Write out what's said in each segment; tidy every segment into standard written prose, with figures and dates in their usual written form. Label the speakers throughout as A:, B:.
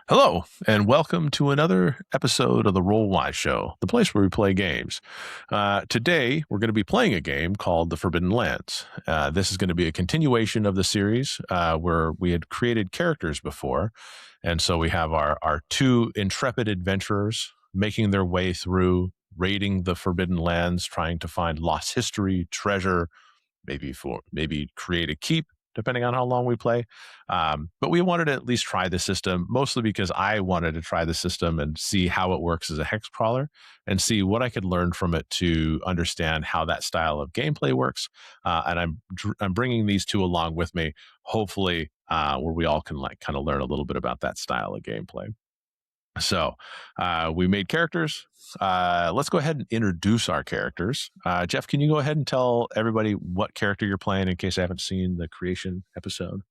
A: Hello, and welcome to another episode of the Roll Wise Show, the place where we play games. Today, we're going to be playing a game called The Forbidden Lands. This is going to be a continuation of the series where we had created characters before. And so we have our two intrepid adventurers making their way through, raiding the Forbidden Lands, trying to find lost history, treasure, maybe create a keep, depending on how long we play. But we wanted to at least try the system, mostly because I wanted to try the system and see how it works as a hex crawler and see what I could learn from it to understand how that style of gameplay works. And I'm bringing these two along with me, hopefully, where we all can kind of learn a little bit about that style of gameplay. So we made characters. Let's go ahead and introduce our characters. Jeff, can you go ahead and tell everybody what character you're playing in case I haven't seen the creation episode?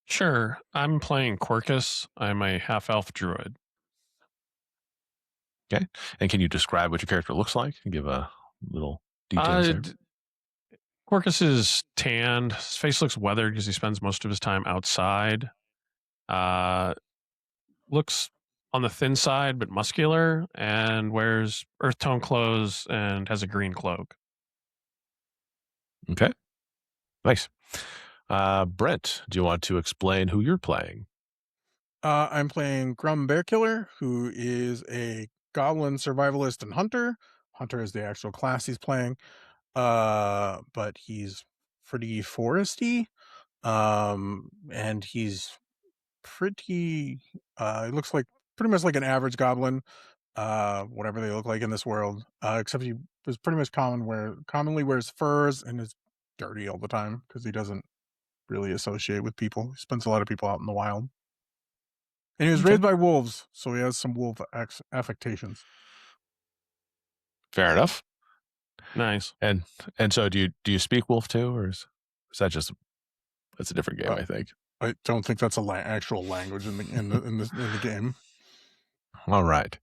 B: Sure. I'm playing Quercus. I'm a half-elf druid.
A: Okay. And can you describe what your character looks like and give a little details there?
B: Quercus is tanned. His face looks weathered because he spends most of his time outside. Looks on the thin side, but muscular, and wears earth tone clothes and has a green cloak.
A: Okay. Nice. Brent, do you want to explain who you're playing?
C: I'm playing Gruum Bearkiller, who is a goblin survivalist and hunter. Hunter is the actual class he's playing. But he's pretty foresty. And he's pretty he looks like pretty much like an average goblin, whatever they look like in this world. Except he was pretty much commonly wears furs and is dirty all the time because he doesn't really associate with people. He spends a lot of people out in the wild. And he was raised by wolves, so he has some wolf affectations.
A: Fair enough.
B: Nice.
A: And so do you speak wolf too, or is that just it's a different game? I think.
C: I don't think that's a actual language in the game.
A: All right.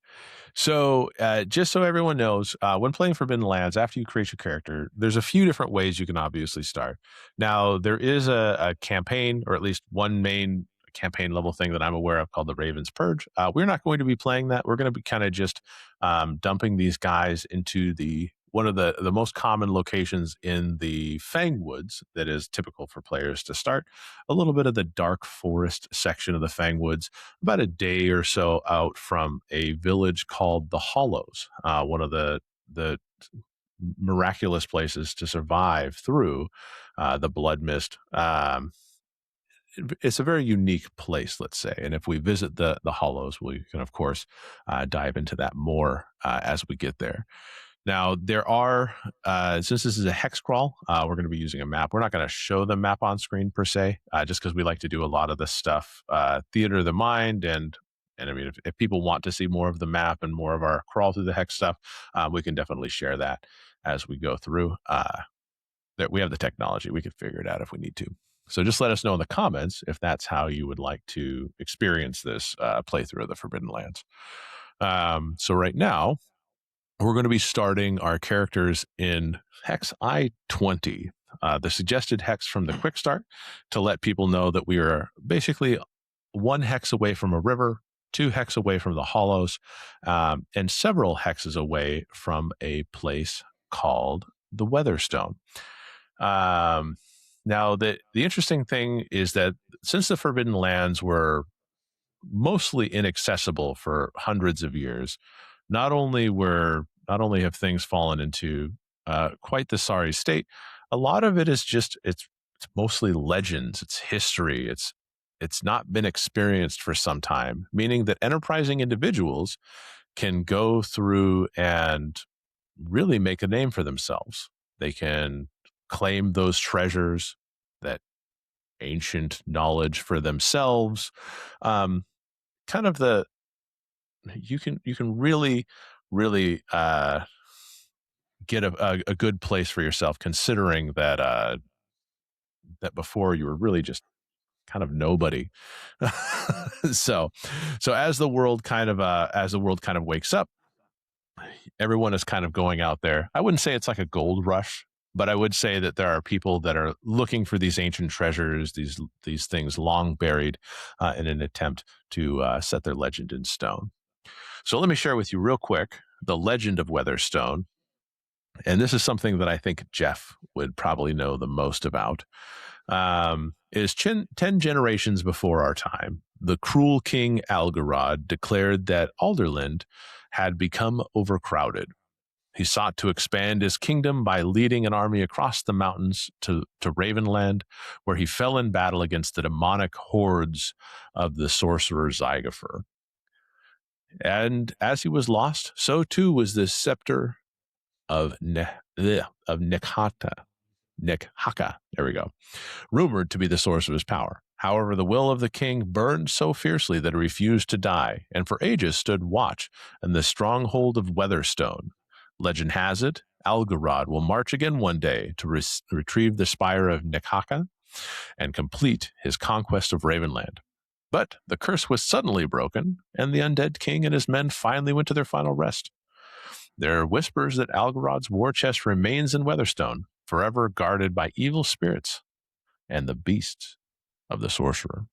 A: So just so everyone knows, when playing Forbidden Lands, after you create your character, there's a few different ways you can obviously start. Now, there is a campaign, or at least one main campaign level thing that I'm aware of called the Raven's Purge. We're not going to be playing that. We're going to be kind of just dumping these guys into one of the most common locations in the Fang Woods that is typical for players to start. A little bit of the dark forest section of the Fang Woods, about a day or so out from a village called the Hollows, one of the miraculous places to survive through the blood mist. It's a very unique place, let's say. And if we visit the Hollows, we can, of course, dive into that more as we get there. Now, there are, since this is a hex crawl, we're going to be using a map. We're not going to show the map on screen per se, just because we like to do a lot of this stuff, theater of the mind. And I mean, if people want to see more of the map and more of our crawl through the hex stuff, we can definitely share that as we go through. That we have the technology. We could figure it out if we need to. So just let us know in the comments if that's how you would like to experience this playthrough of the Forbidden Lands. So right now, we're going to be starting our characters in Hex I-20, the suggested hex from the quick start, to let people know that we are basically 1 hex away from a river, 2 hex away from the Hollows, and several hexes away from a place called the Weatherstone. Now, the interesting thing is that since the Forbidden Lands were mostly inaccessible for hundreds of years, not only have things fallen into quite the sorry state, a lot of it is just it's mostly legends, it's history, it's not been experienced for some time, meaning that enterprising individuals can go through and really make a name for themselves. They can claim those treasures, that ancient knowledge for themselves. Kind of you can really get a good place for yourself, considering that that before you were really just kind of nobody. so as the world kind of wakes up, everyone is kind of going out there. I wouldn't say it's like a gold rush but I would say that there are people that are looking for these ancient treasures, these things long buried, in an attempt to set their legend in stone. So let me share with you real quick the legend of Weatherstone. And this is something that I think Jeff would probably know the most about. Is 10 generations before our time, the cruel king Algarod declared that Alderland had become overcrowded. He sought to expand his kingdom by leading an army across the mountains to Ravenland, where he fell in battle against the demonic hordes of the sorcerer Zygofer. And as he was lost, so too was the scepter of Nekhaka. There we go. Rumored to be the source of his power. However, the will of the king burned so fiercely that he refused to die, and for ages stood watch in the stronghold of Weatherstone. Legend has it, Algarod will march again one day to retrieve the spire of Nekhaka and complete his conquest of Ravenland. But the curse was suddenly broken, and the undead king and his men finally went to their final rest. There are whispers that Algarod's war chest remains in Weatherstone, forever guarded by evil spirits and the beasts of the sorcerer.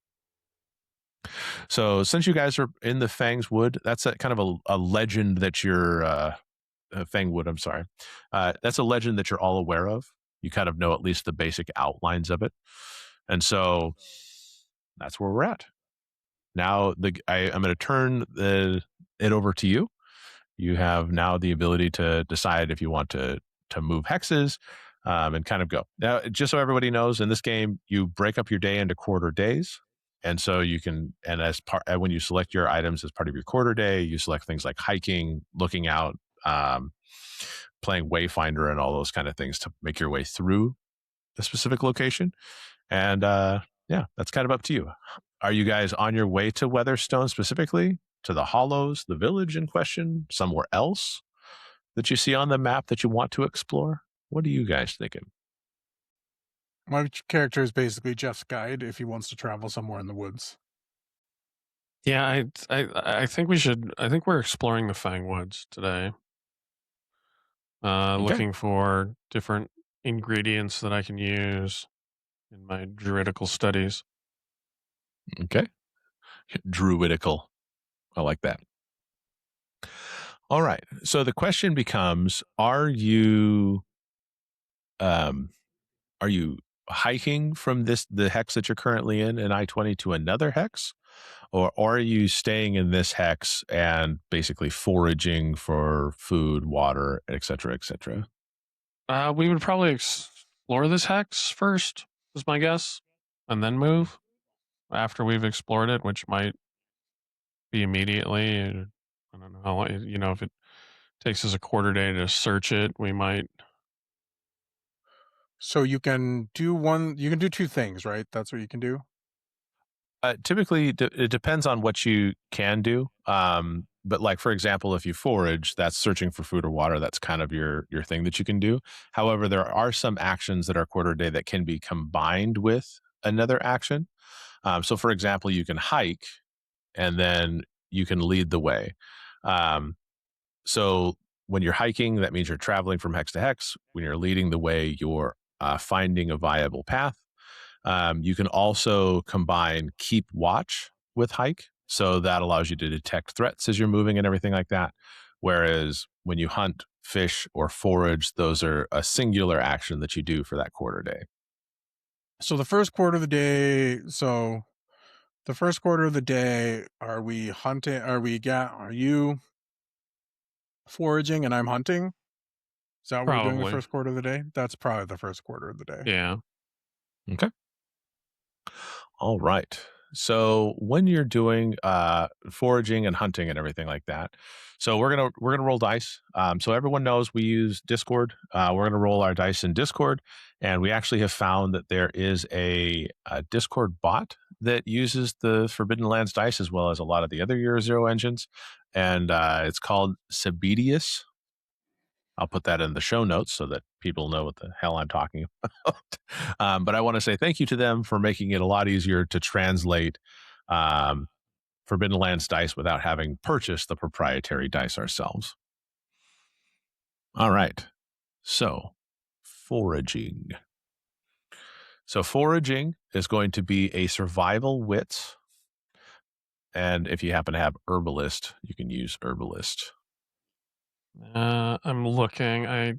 A: So since you guys are in the Fang's Wood, that's a kind of a legend that you're Fangwood, I'm sorry. That's a legend that you're all aware of. You kind of know at least the basic outlines of it. And so that's where we're at. Now I'm going to turn it over to you. You have now the ability to decide if you want to move hexes and kind of go. Now, just so everybody knows, in this game, you break up your day into quarter days. And so you can, and as part, when you select your items as part of your quarter day, you select things like hiking, looking out, playing Wayfinder and all those kind of things to make your way through a specific location. And yeah, that's kind of up to you. Are you guys on your way to Weatherstone specifically, to the Hollows, the village in question, somewhere else that you see on the map that you want to explore? What are you guys thinking?
C: My character is basically Jeff's guide if he wants to travel somewhere in the woods.
B: Yeah, I think we should. I think we're exploring the Fang Woods today.
A: Okay.
B: Looking for different ingredients that I can use in my druidical studies.
A: Okay. Druidical. I like that. All right. So the question becomes, are you hiking from the hex that you're currently in I-20 to another hex? Or are you staying in this hex and basically foraging for food, water, et cetera, et cetera?
B: We would probably explore this hex first, is my guess, and then move after we've explored it, which might be immediately. I don't know how long, if it takes us a quarter day to search it, we might.
C: So you can do two things, right? That's what you can do.
A: Typically, it depends on what you can do. But like, for example, if you forage, that's searching for food or water. That's kind of your thing that you can do. However, there are some actions that are quarter day that can be combined with another action. So for example, you can hike and then you can lead the way. So when you're hiking, that means you're traveling from hex to hex. When you're leading the way, you're finding a viable path. You can also combine keep watch with hike. So that allows you to detect threats as you're moving and everything like that. Whereas when you hunt, fish, or forage, those are a singular action that you do for that quarter day.
C: So the first quarter of the day. Are we hunting? Are you foraging and I'm hunting? Is that what we're doing the
B: Probably.
C: first quarter of the day? That's probably the first quarter of the day.
B: Yeah.
A: Okay. All right. So when you're doing foraging and hunting and everything like that, so we're gonna roll dice. So everyone knows we use Discord. We're gonna roll our dice in Discord, and we actually have found that there is a Discord bot that uses the Forbidden Lands dice as well as a lot of the other Year Zero engines, and it's called Sabedius. I'll put that in the show notes so that people know what the hell I'm talking about. But I want to say thank you to them for making it a lot easier to translate Forbidden Lands dice without having purchased the proprietary dice ourselves. All right. So foraging. So foraging is going to be a survival wits. And if you happen to have herbalist, you can use herbalist.
B: I'm looking. I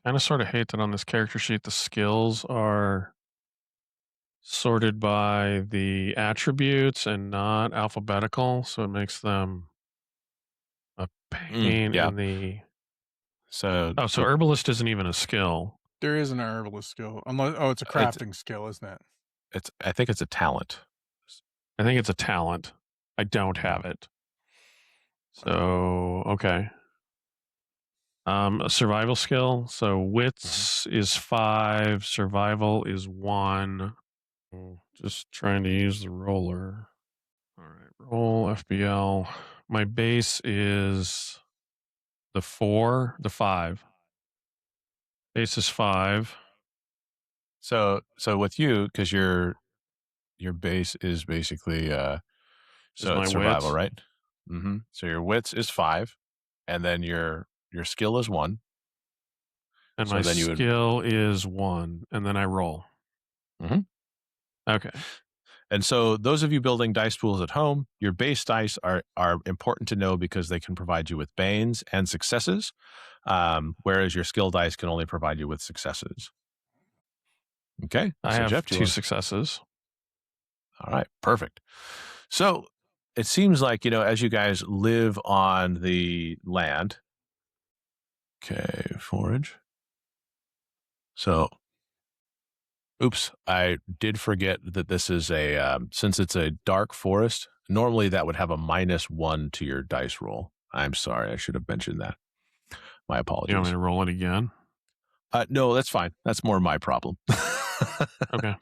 B: kind of sort of hate that on this character sheet the skills are sorted by the attributes and not alphabetical, so it makes them a pain
A: yeah.
B: in the.
A: So
B: So herbalist isn't even a skill.
C: There isn't an herbalist skill. Unless it's a crafting skill, isn't it?
A: I think it's a talent.
B: I think it's a talent. I don't have it. So okay. A survival skill. So wits is 5, survival is 1. Just trying to use the roller. All right, roll FBL. My base is the 5. Base is 5.
A: So with you, because your base is basically so
B: my
A: it's survival,
B: wits.
A: right? Mm-hmm. So your wits is 5, and then your skill is 1.
B: And
A: So
B: my
A: then you would-
B: skill is 1, and then I roll.
A: Mhm.
B: Okay.
A: And so those of you building dice pools at home, your base dice are important to know because they can provide you with banes and successes, whereas your skill dice can only provide you with successes. Okay.
B: I
A: so
B: have
A: Jeff,
B: 2 successes.
A: All right, perfect. So it seems like, as you guys live on the land. Okay, forage. So, oops, I did forget that this is since it's a dark forest, normally that would have a -1 to your dice roll. I'm sorry, I should have mentioned that. My apologies.
B: You want me to roll it again?
A: No, that's fine. That's more my problem.
B: Okay.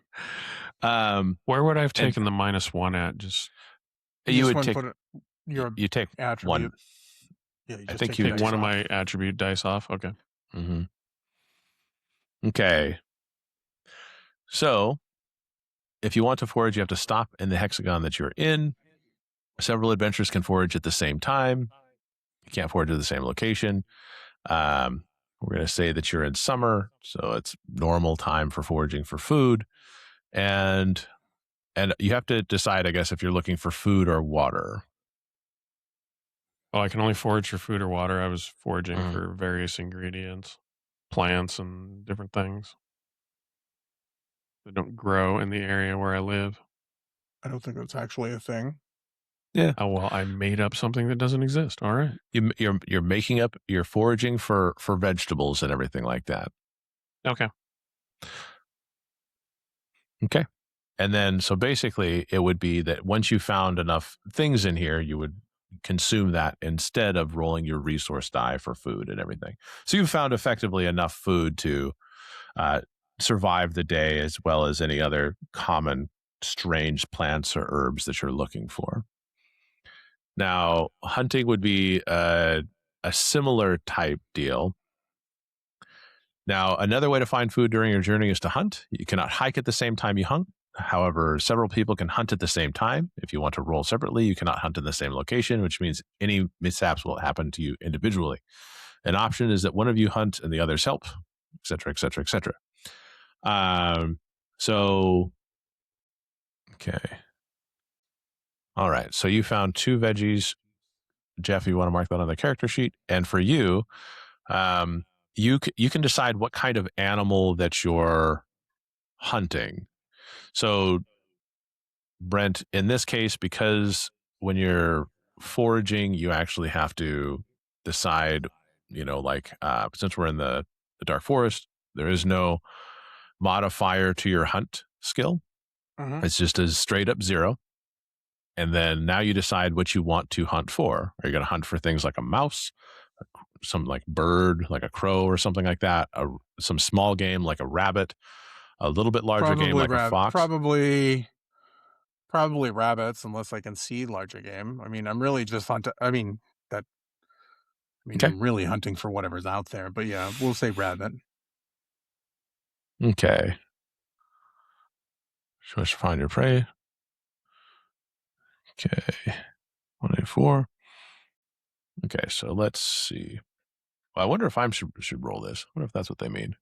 B: Where would I have taken the -1 at? Just
A: you would take
C: you
A: take
C: attribute.
A: 1.
C: Yeah, you
A: I
C: just
A: think
C: take
A: you
B: take one of my attribute dice off. Okay.
A: Mm-hmm. Okay. So, if you want to forage, you have to stop in the hexagon that you're in. Several adventurers can forage at the same time. You can't forage at the same location. We're going to say that you're in summer, so it's normal time for foraging for food. And you have to decide, I guess, if you're looking for food or water.
B: Well, I can only forage for food or water. I was foraging for various ingredients, plants, and different things that don't grow in the area where I live.
C: I don't think that's actually a thing.
A: Yeah.
B: Oh, well, I made up something that doesn't exist. All right.
A: You're making up, you're foraging for vegetables and everything like that.
B: Okay.
A: Okay. And then, so basically, it would be that once you found enough things in here, you would consume that instead of rolling your resource die for food and everything. So you've found effectively enough food to survive the day, as well as any other common strange plants or herbs that you're looking for. Now, hunting would be a similar type deal. Now, another way to find food during your journey is to hunt. You cannot hike at the same time you hunt. However, several people can hunt at the same time. If you want to roll separately, you cannot hunt in the same location, which means any mishaps will happen to you individually. An option is that one of you hunt and the others help, et cetera, et cetera, et cetera. So, okay. All right. So you found 2 veggies. Jeff, you want to mark that on the character sheet. And for you, you can decide what kind of animal that you're hunting. So, Brent, in this case, because when you're foraging, you actually have to decide, since we're in the dark forest, there is no modifier to your hunt skill.
C: Mm-hmm.
A: It's just a straight up 0. And then now you decide what you want to hunt for. Are you going to hunt for things like a mouse, some like bird, like a crow or something like that, some small game like a rabbit, a little bit larger game like a fox?
C: Probably rabbits, unless I can see larger game. I mean, I'm really just hunting. I'm really hunting for whatever's out there. But yeah, we'll say rabbit.
A: Okay. So let's find your prey. Okay. 184. Okay, so let's see. Well, I wonder if I should roll this. I wonder if that's what they mean.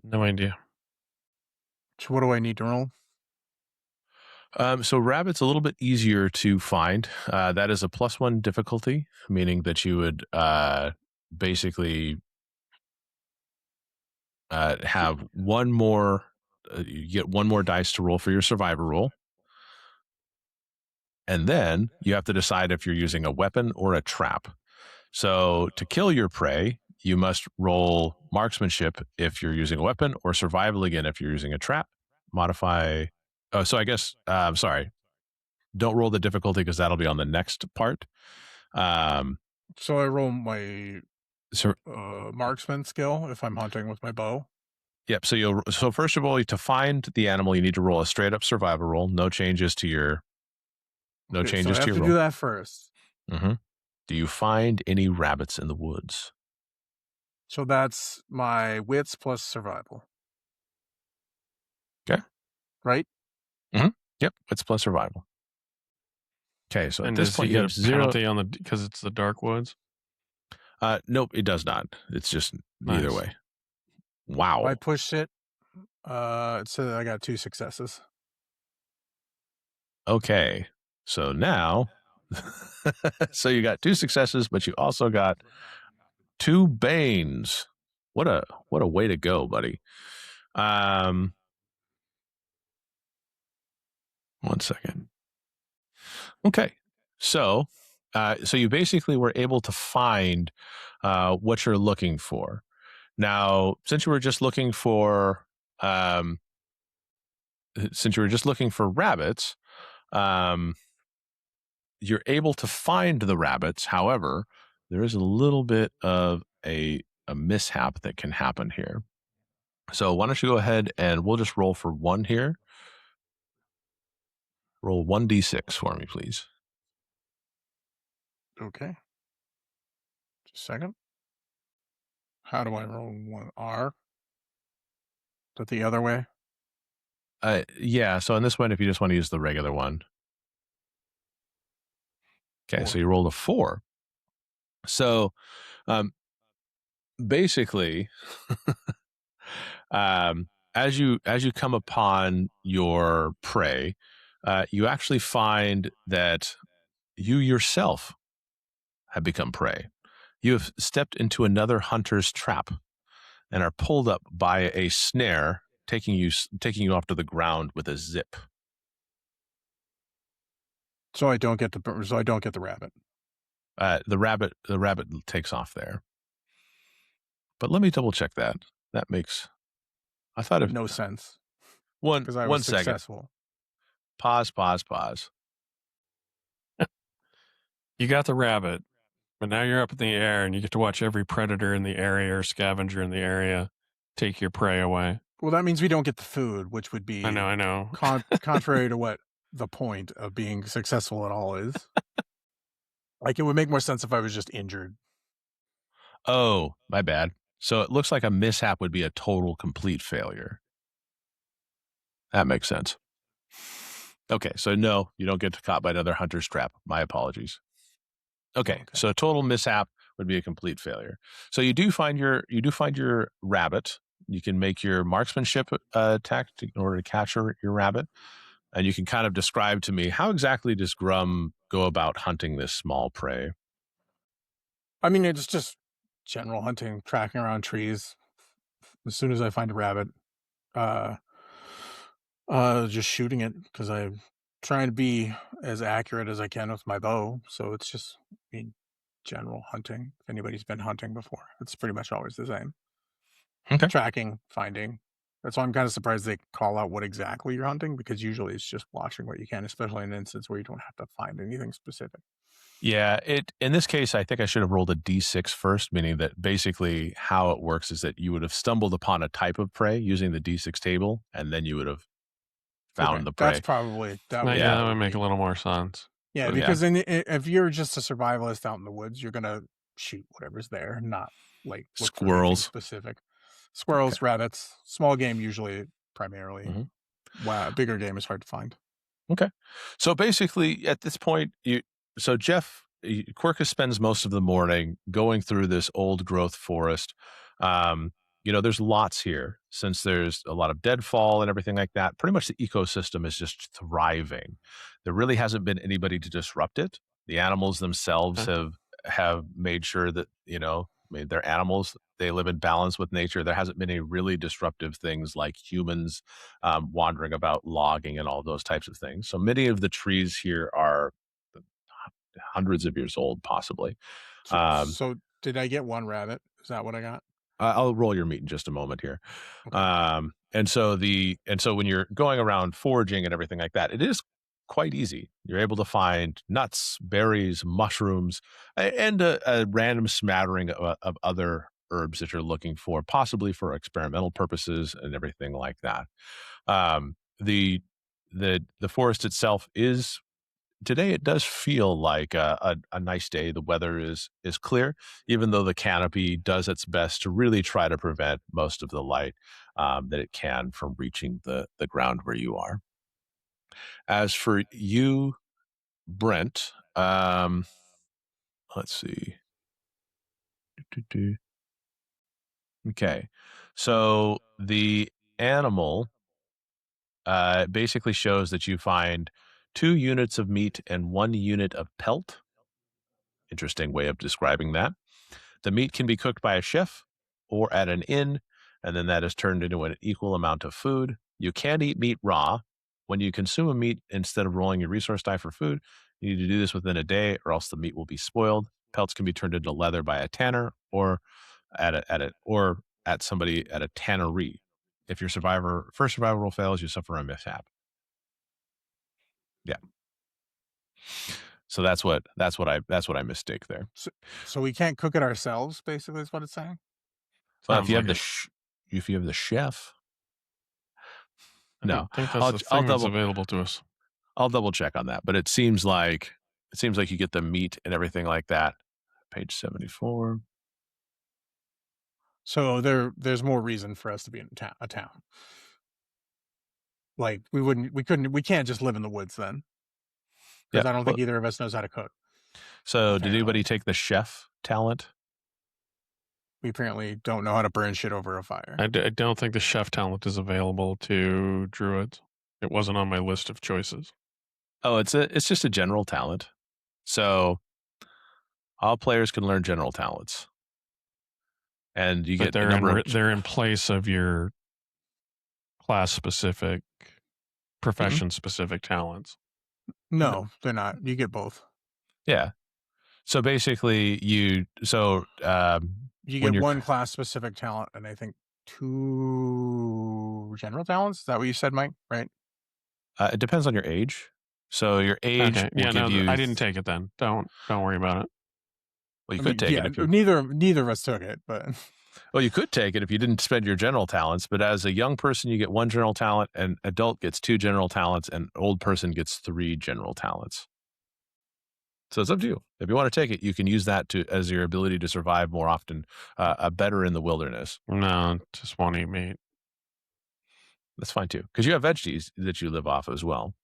B: No idea.
C: So what do I need to roll?
A: So rabbit's a little bit easier to find. That is a +1 difficulty, meaning that you would basically have one more. You get one more dice to roll for your survivor roll, and then you have to decide if you're using a weapon or a trap. So to kill your prey, you must roll marksmanship if you're using a weapon, or survival again if you're using a trap. Modify. Oh, so I guess I'm sorry. Don't roll the difficulty because that'll be on the next part.
C: So I roll my
A: So
C: marksman skill if I'm hunting with my bow.
A: yep. So first of all, to find the animal, you need to roll a straight up survival roll. No changes to your. No
C: Okay,
A: changes
C: so I
A: to
C: have
A: your
C: to do
A: roll.
C: that first.
A: Mm-hmm. Do you find any rabbits in the woods?
C: So that's my wits plus survival.
A: Okay.
C: Right?
A: Yep. It's plus survival. Okay. So
B: And
A: at this
B: does
A: point,
B: he
A: you
B: get
A: have
B: a
A: zero.
B: penalty on the because it's the dark woods?
A: Nope, it does not. It's just either
B: Nice.
A: way. Wow.
C: I pushed it. It said I got 2 successes.
A: Okay. So now, so you got 2 successes, but you also got 2 banes. What a way to go, buddy. 1 second. Okay. So you basically were able to find what you're looking for. Now, since you were just looking for rabbits, you're able to find the rabbits. However, there is a little bit of a mishap that can happen here. So why don't you go ahead and we'll just roll for 1 here. Roll 1d6 for me, please.
C: Okay. Just a second. How do I roll 1 R? Is that the other way?
A: Yeah, so in this one, if you just want to use the regular one. Okay,
C: 4.
A: so you rolled a 4. So basically, as you come upon your prey, you actually find that you yourself have become prey. You have stepped into another hunter's trap and are pulled up by a snare, taking you off to the ground with a zip.
C: So I don't get the rabbit.
A: The rabbit takes off there. But let me double check that. That makes. I thought
C: No sense.
A: One
C: Because I was
A: one second.
C: successful.
A: Pause.
B: You got the rabbit, but now you're up in the air and you get to watch every predator in the area or scavenger in the area take your prey away.
C: Well, that means we don't get the food, which would be
B: I know.
C: contrary to what the point of being successful at all is. Like, it would make more sense if I was just injured.
A: Oh, my bad. So it looks like a mishap would be a total complete failure. That makes sense. Okay, so no, you don't get caught by another hunter's trap. My apologies. Okay, so a total mishap would be a complete failure. So you do find your rabbit. You can make your marksmanship attack in order to capture your rabbit. And you can kind of describe to me, how exactly does Gruum go about hunting this small prey?
C: I mean, it's just general hunting, tracking around trees. As soon as I find a rabbit, just shooting it, because I'm trying to be as accurate as I can with my bow. So it's just general hunting. If anybody's been hunting before, it's pretty much always the same.
A: Okay.
C: Tracking, finding. That's why I'm kind of surprised they call out what exactly you're hunting, because usually it's just watching what you can, especially in an instance where you don't have to find anything specific.
A: Yeah, in this case, I think I should have rolled a d6 first, meaning that basically how it works is that you would have stumbled upon a type of prey using the d6 table, and then you would have found the prey.
C: That's probably
B: that would make a little more sense.
C: Yeah, because if you're just a survivalist out in the woods, you're gonna shoot whatever's there, not like look
A: squirrels,
C: for specific. Squirrels, rabbits, small game usually primarily.
A: Mm-hmm.
C: Wow, bigger game is hard to find.
A: Okay, so basically at this point, Quercus spends most of the morning going through this old growth forest, there's lots here. Since there's a lot of deadfall and everything like that, pretty much the ecosystem is just thriving. There really hasn't been anybody to disrupt it. The animals themselves have made sure that, they're animals. They live in balance with nature. There hasn't been any really disruptive things like humans wandering about logging and all those types of things. So many of the trees here are hundreds of years old, possibly.
C: So did I get one rabbit? Is that what I got?
A: I'll roll your meat in just a moment here.
C: Okay.
A: And so when you're going around foraging and everything like that, it is quite easy. You're able to find nuts, berries, mushrooms, and a random smattering of other herbs that you're looking for, possibly for experimental purposes and everything like that. The forest itself is, today it does feel like a nice day. The weather is clear, even though the canopy does its best to really try to prevent most of the light that it can from reaching the ground where you are. As for you, Brent, let's see. Okay, so the animal basically shows that you find 2 units of meat and 1 unit of pelt. Interesting way of describing that. The meat can be cooked by a chef or at an inn, and then that is turned into an equal amount of food. You can eat meat raw. When you consume a meat, instead of rolling your resource die for food, you need to do this within a day, or else the meat will be spoiled. Pelts can be turned into leather by a tanner, or at somebody at a tannery. If your first survival roll fails, you suffer a mishap. Yeah. So that's what I mistake there.
C: So we can't cook it ourselves, basically, is what it's saying.
A: Well, if you have the chef, no,
B: I think that's the thing that's available to us.
A: I'll double check on that, but it seems like you get the meat and everything like that. Page 74.
C: So there's more reason for us to be in a town. Like we can't just live in the woods then. Because I don't think either of us knows how to cook.
A: So did anybody take the chef talent?
C: We apparently don't know how to burn shit over a fire.
B: I don't think the chef talent is available to druids. It wasn't on my list of choices.
A: Oh, it's just a general talent. So all players can learn general talents. And you get
B: they're in place of your class specific, profession specific talents.
C: No, they're not. You get both.
A: Yeah. So basically you
C: get one class specific talent and I think 2 general talents. Is that what you said, Mike? Right?
A: It depends on your age. So your age will give you...
B: I didn't take it then. Don't worry about it.
A: Well, you could take it.
C: Neither of us took it, but...
A: Well, you could take it if you didn't spend your general talents, but as a young person, you get 1 general talent, and adult gets 2 general talents, and old person gets 3 general talents. So it's up to you. If you want to take it, you can use that as your ability to survive more often, better in the wilderness.
B: No, just want to eat meat.
A: That's fine too, because you have veggies that you live off as well,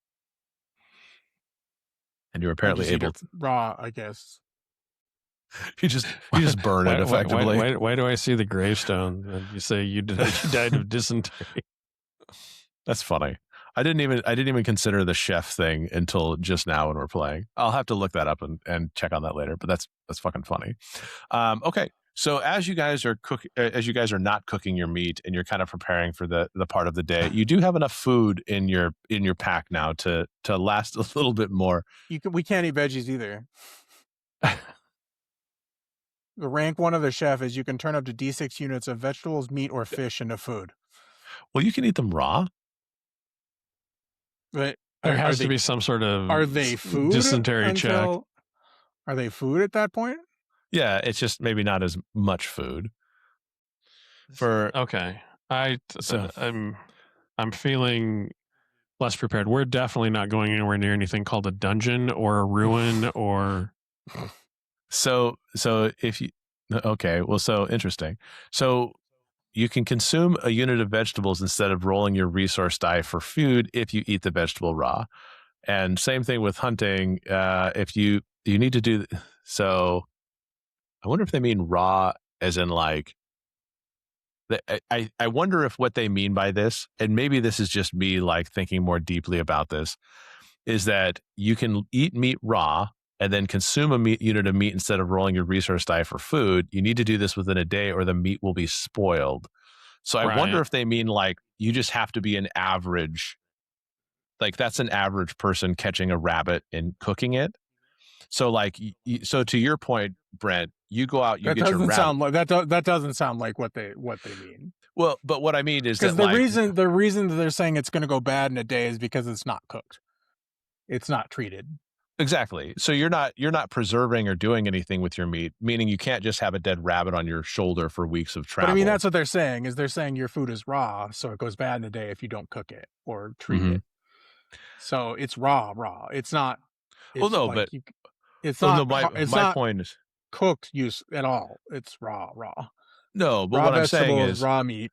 A: and you're apparently able to
C: raw. I guess
A: you just burn it effectively.
B: Why do I see the gravestone and you say you died of dysentery?
A: That's funny. I didn't even consider the chef thing until just now when we're playing. I'll have to look that up and check on that later. But that's fucking funny. Okay, so as you guys are not cooking your meat and you're kind of preparing for the part of the day, you do have enough food in your pack now to last a little bit more.
C: We can't eat veggies either. The rank 1 of the chef is you can turn up to D6 units of vegetables, meat, or fish into food.
A: Well, you can eat them raw.
C: But
B: there has to be some sort of
C: are they food
B: dysentery check.
C: Are they food at that point?
A: Yeah, it's just maybe not as much food.
B: I'm feeling less prepared. We're definitely not going anywhere near anything called a dungeon or a ruin or.
A: So if you so interesting. So you can consume a unit of vegetables instead of rolling your resource die for food if you eat the vegetable raw. And same thing with hunting. If you need to do so, I wonder if they mean raw as in like I wonder if what they mean by this, and maybe this is just me like thinking more deeply about this, is that you can eat meat raw and then consume a unit of meat instead of rolling your resource die for food. You need to do this within a day or the meat will be spoiled. So I wonder if they mean like you just have to be an average, like that's an average person catching a rabbit and cooking it. So like, so to your point, Brent, you go out, you get your rabbit.
C: Sound like that doesn't sound like what they mean.
A: Well, but what I mean is that
C: the reason that they're saying it's going to go bad in a day is because it's not cooked. It's not treated.
A: Exactly. So you're not preserving or doing anything with your meat, meaning you can't just have a dead rabbit on your shoulder for weeks of travel.
C: But I mean, that's what they're saying, is they're saying your food is raw, so it goes bad in a day if you don't cook it or treat it. So it's raw. It's not.
A: Well, no, like but
C: it's not.
A: My point is
C: cooked use at all. It's raw.
A: No, but
C: raw
A: what I'm saying is
C: raw meat.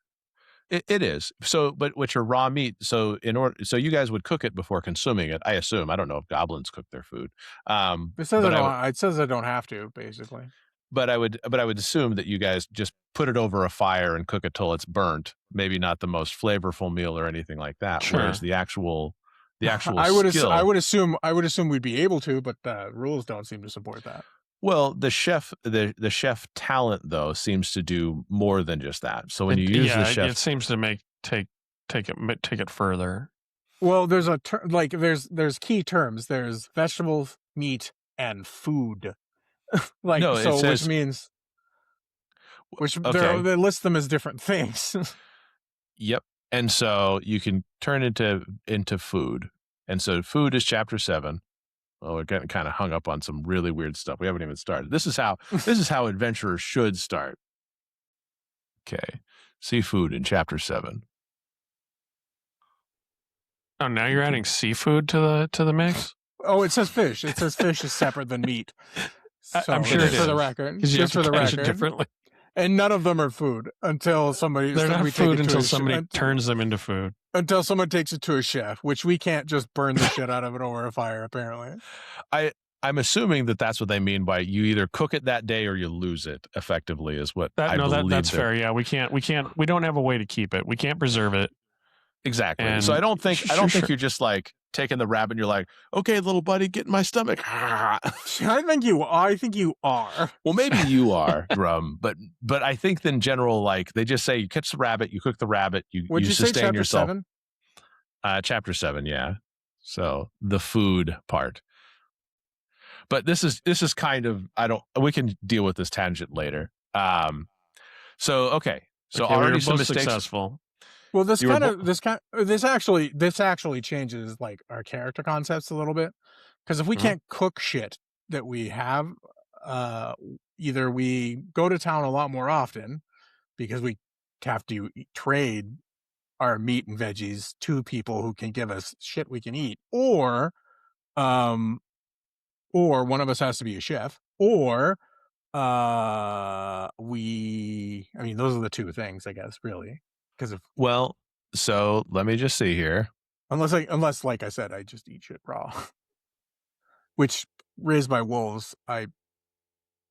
A: It is. So, but with your raw meat, so you guys would cook it before consuming it, I assume. I don't know if goblins cook their food.
C: It says I don't have to, basically.
A: But I would assume that you guys just put it over a fire and cook it till it's burnt. Maybe not the most flavorful meal or anything like that.
B: Sure.
A: Whereas the actual
C: I would assume we'd be able to, but the rules don't seem to support that.
A: Well, the chef talent though seems to do more than just that. So when you use the chef,
B: it seems to take it further.
C: Well, there's there's key terms. There's vegetables, meat, and food. Which means they list them as different things.
A: Yep. And so you can turn into food. And so food is chapter 7. Well, we're getting kind of hung up on some really weird stuff. We haven't even started. This is how adventurers should start. Okay. Seafood in chapter 7.
B: Oh, now you're adding seafood to the mix?
C: Oh, it says fish. It says fish is separate than meat. So,
B: I'm sure it is.
C: For the record.
B: Just for the record. Differently.
C: And none of them are food until somebody.
B: They're not food until somebody turns them into food.
C: Until someone takes it to a chef, which we can't just burn the shit out of it over a fire. Apparently,
A: I'm assuming that that's what they mean by you either cook it that day or you lose it. Effectively, is what I believe.
B: That's fair. Yeah, we don't have a way to keep it. We can't preserve it.
A: Exactly. And so I don't think you're just like taking the rabbit and you're like, okay, little buddy, get in my stomach.
C: I think you are.
A: Well, maybe you are, Gruum, but I think in general, like they just say you catch the rabbit, you cook the rabbit, you sustain yourself.
C: 7?
A: Chapter 7, yeah. So the food part. But this is kind of we can deal with this tangent later. So already some mistakes.
B: Successful.
C: Well, this actually changes like our character concepts a little bit, because if we can't cook shit that we have, either we go to town a lot more often because we have to trade our meat and veggies to people who can give us shit we can eat, or one of us has to be a chef, or those are the two things, I guess, really.
A: So let me just see here.
C: Unless, like I said, I just eat shit raw, which raised by wolves, I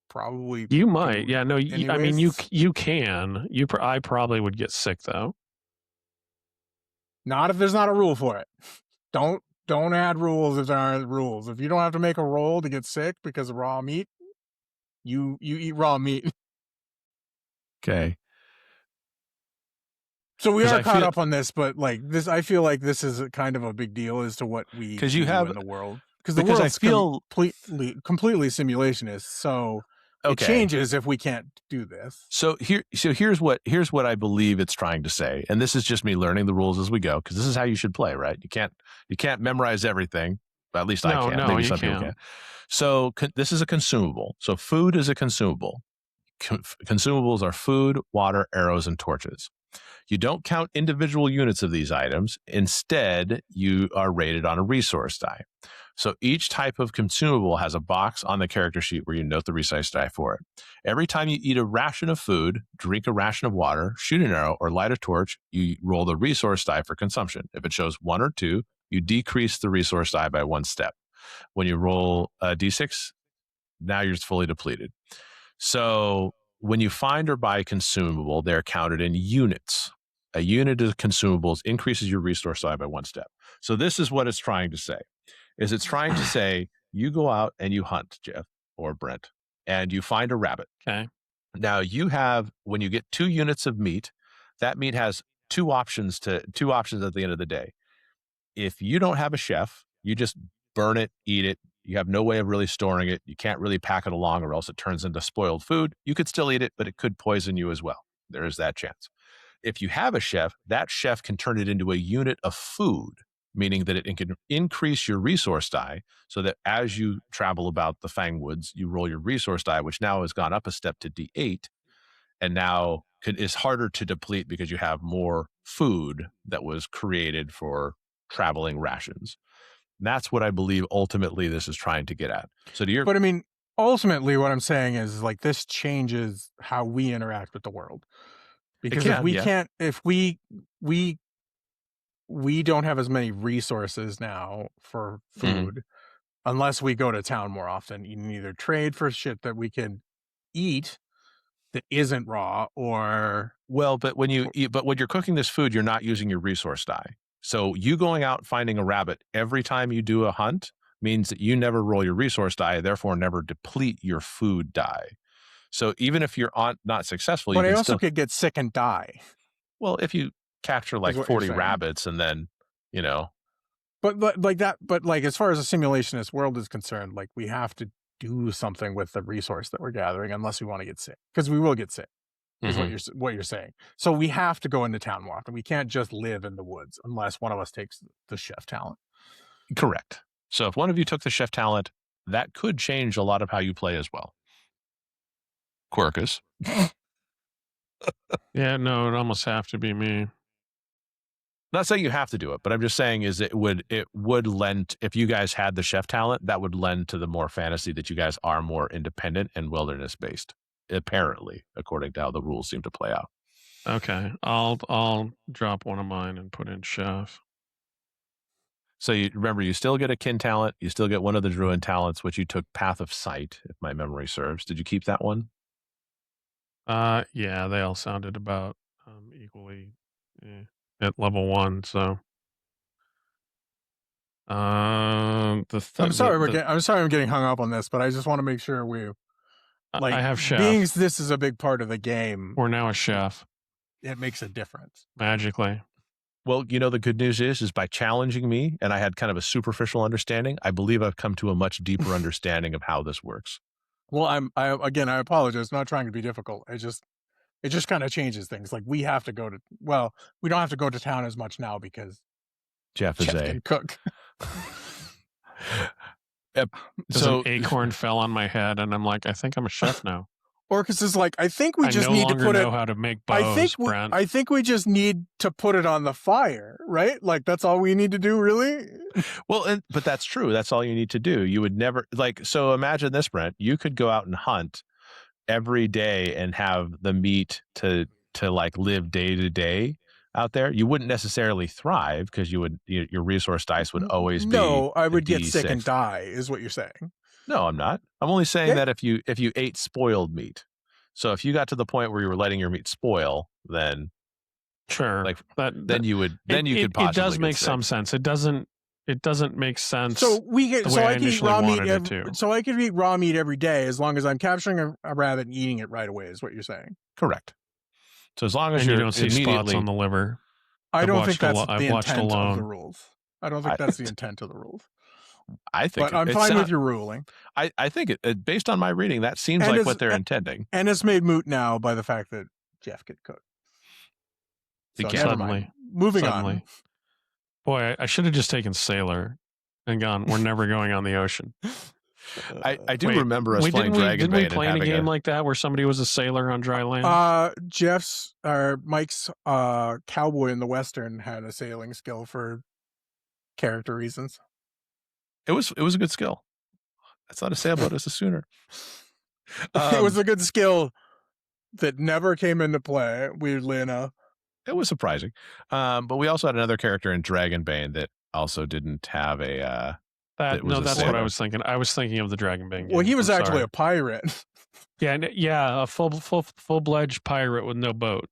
C: probably
B: you might. Yeah, no. I mean, you can. I probably would get sick though.
C: Not if there's not a rule for it. Don't add rules if there aren't rules. If you don't have to make a roll to get sick because of raw meat, you eat raw meat.
A: Okay.
C: So we are caught up on this, but like this, I feel like this is kind of a big deal as to what we do in the world. Because the world's completely simulationist, so it changes if we can't do this.
A: So here's what I believe it's trying to say, and this is just me learning the rules as we go, because this is how you should play, right? You can't memorize everything. At least I can't.
B: No,
A: maybe some people can. So this is a consumable. So food is a consumable. Consumables are food, water, arrows, and torches. You don't count individual units of these items. Instead, you are rated on a resource die. So each type of consumable has a box on the character sheet where you note the resource die for it. Every time you eat a ration of food, drink a ration of water, shoot an arrow, or light a torch, you roll the resource die for consumption. If it shows 1 or 2, you decrease the resource die by 1 step. When you roll a d6, now you're fully depleted. So when you find or buy a consumable, they're counted in units. A unit of consumables increases your resource die by 1 step. So this is what it's trying to say. It's trying to say you go out and you hunt, Jeff or Brent, and you find a rabbit.
B: Okay.
A: Now you have, when you get 2 units of meat, that meat has two options at the end of the day. If you don't have a chef, you just burn it, eat it. You have no way of really storing it. You can't really pack it along or else it turns into spoiled food. You could still eat it, but it could poison you as well. There is that chance. If you have a chef, that chef can turn it into a unit of food, meaning that it can increase your resource die so that as you travel about the Fang Woods, you roll your resource die, which now has gone up a step to D8, and now is harder to deplete because you have more food that was created for traveling rations. And that's what I believe ultimately this is trying to get at. So
C: But I mean, ultimately what I'm saying is like this changes how we interact with the world. Because if we don't have as many resources now for food unless we go to town more often. You can either trade for shit that we can eat that isn't raw, or
A: but when you're cooking this food, you're not using your resource die. So you going out and finding a rabbit every time you do a hunt means that you never roll your resource die, therefore never deplete your food die. So even if you're not successful,
C: but I also could get sick and die.
A: Well, if you capture like 40 rabbits and then,
C: But like that, but like as far as a simulationist world is concerned, like we have to do something with the resource that we're gathering unless we want to get sick, because we will get sick. Is what you're saying. So we have to go into town more often. We can't just live in the woods unless one of us takes the chef talent.
A: Correct. So if one of you took the chef talent, that could change a lot of how you play as well. Quercus.
B: Yeah, no, it almost have to be me.
A: Not saying you have to do it, but I'm just saying is it would lend, if you guys had the chef talent, that would lend to the more fantasy that you guys are more independent and wilderness based. Apparently, according to how the rules seem to play out.
B: Okay, I'll drop one of mine and put in chef.
A: So you remember, you still get a kin talent, you still get one of the druid talents, which you took Path of Sight, if my memory serves. Did you keep that one?
B: Yeah, they all sounded about equally at level 1. So, I'm sorry
C: I'm getting hung up on this, but I just want to make sure
B: I have chef.
C: Being this is a big part of the game.
B: We're now a chef.
C: It makes a difference
B: magically.
A: Well, the good news is by challenging me, and I had kind of a superficial understanding, I believe I've come to a much deeper understanding of how this works.
C: Well, I apologize. I'm not trying to be difficult. It just kind of changes things. Like we don't have to go to town as much now because
A: Jeff
C: can cook.
B: So an acorn fell on my head, and I'm like, I think I'm a chef now.
C: Orcus is like, I think we just need to put
B: know how to make bows, Brent.
C: I think we just need to put it on the fire, right? Like that's all we need to do, really.
A: Well, but that's true. That's all you need to do. You would never so imagine this, Brent. You could go out and hunt every day and have the meat to like live day to day out there. You wouldn't necessarily thrive because your resource dice would always be.
C: No, I would get
A: D6.
C: Sick and die, is what you're saying.
A: No, I'm not. I'm only saying that if you ate spoiled meat. So if you got to the point where you were letting your meat spoil, then
B: sure,
A: then you could possibly. It
B: does make some sense. It doesn't make sense.
C: So I can eat raw meat. So I could eat raw meat every day as long as I'm capturing a rabbit and eating it right away. Is what you're saying?
A: Correct. So as long as
B: you don't see spots on the liver.
C: I don't think that's the intent of the rules. I don't think that's the intent of the rules.
A: I think,
C: but I'm fine with your ruling.
A: I think it based on my reading, that seems like what they're intending.
C: And it's made moot now by the fact that Jeff could cook. So
B: suddenly,
C: moving on.
B: Boy, I should have just taken sailor and gone. We're never going on the ocean.
A: I do remember us playing Dragon Bane.
B: Didn't we play in a game like that where somebody was a sailor on dry land?
C: Mike's cowboy in the Western had a sailing skill for character reasons.
A: It was a good skill. That's not a sailboat, it's a schooner.
C: It was a good skill that never came into play, weirdly enough.
A: It was surprising. But we also had another character in Dragon Bane that also didn't have a
B: that's what I was thinking. I was thinking of the Dragon Bane game.
C: Well, he was actually a pirate.
B: Yeah, a full-fledged pirate with no boat.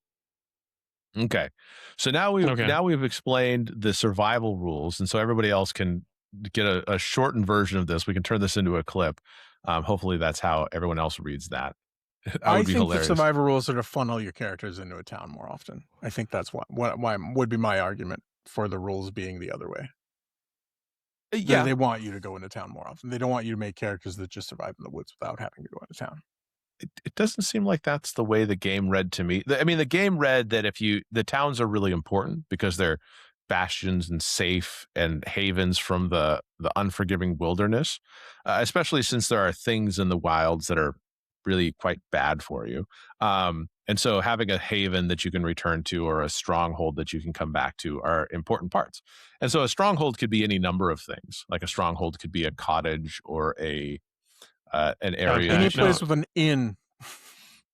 A: Okay. So now we've explained the survival rules, and so everybody else can get a shortened version of this. We can turn this into a clip. Hopefully that's how everyone else reads that. That would be
C: think
A: hilarious.
C: the survival rules are to funnel your characters into a town more often. I think that's why would be my argument for the rules being the other way.
A: Yeah.
C: They want you to go into town more often. They don't want you to make characters that just survive in the woods without having to go into town.
A: It doesn't seem like that's the way the game read to me. I mean, the game read that the towns are really important because they're bastions and safe and havens from the unforgiving wilderness, especially since there are things in the wilds that are really quite bad for you. And so having a haven that you can return to or a stronghold that you can come back to are important parts. And so a stronghold could be any number of things. Like a stronghold could be a cottage or an area.
C: Any place with an inn.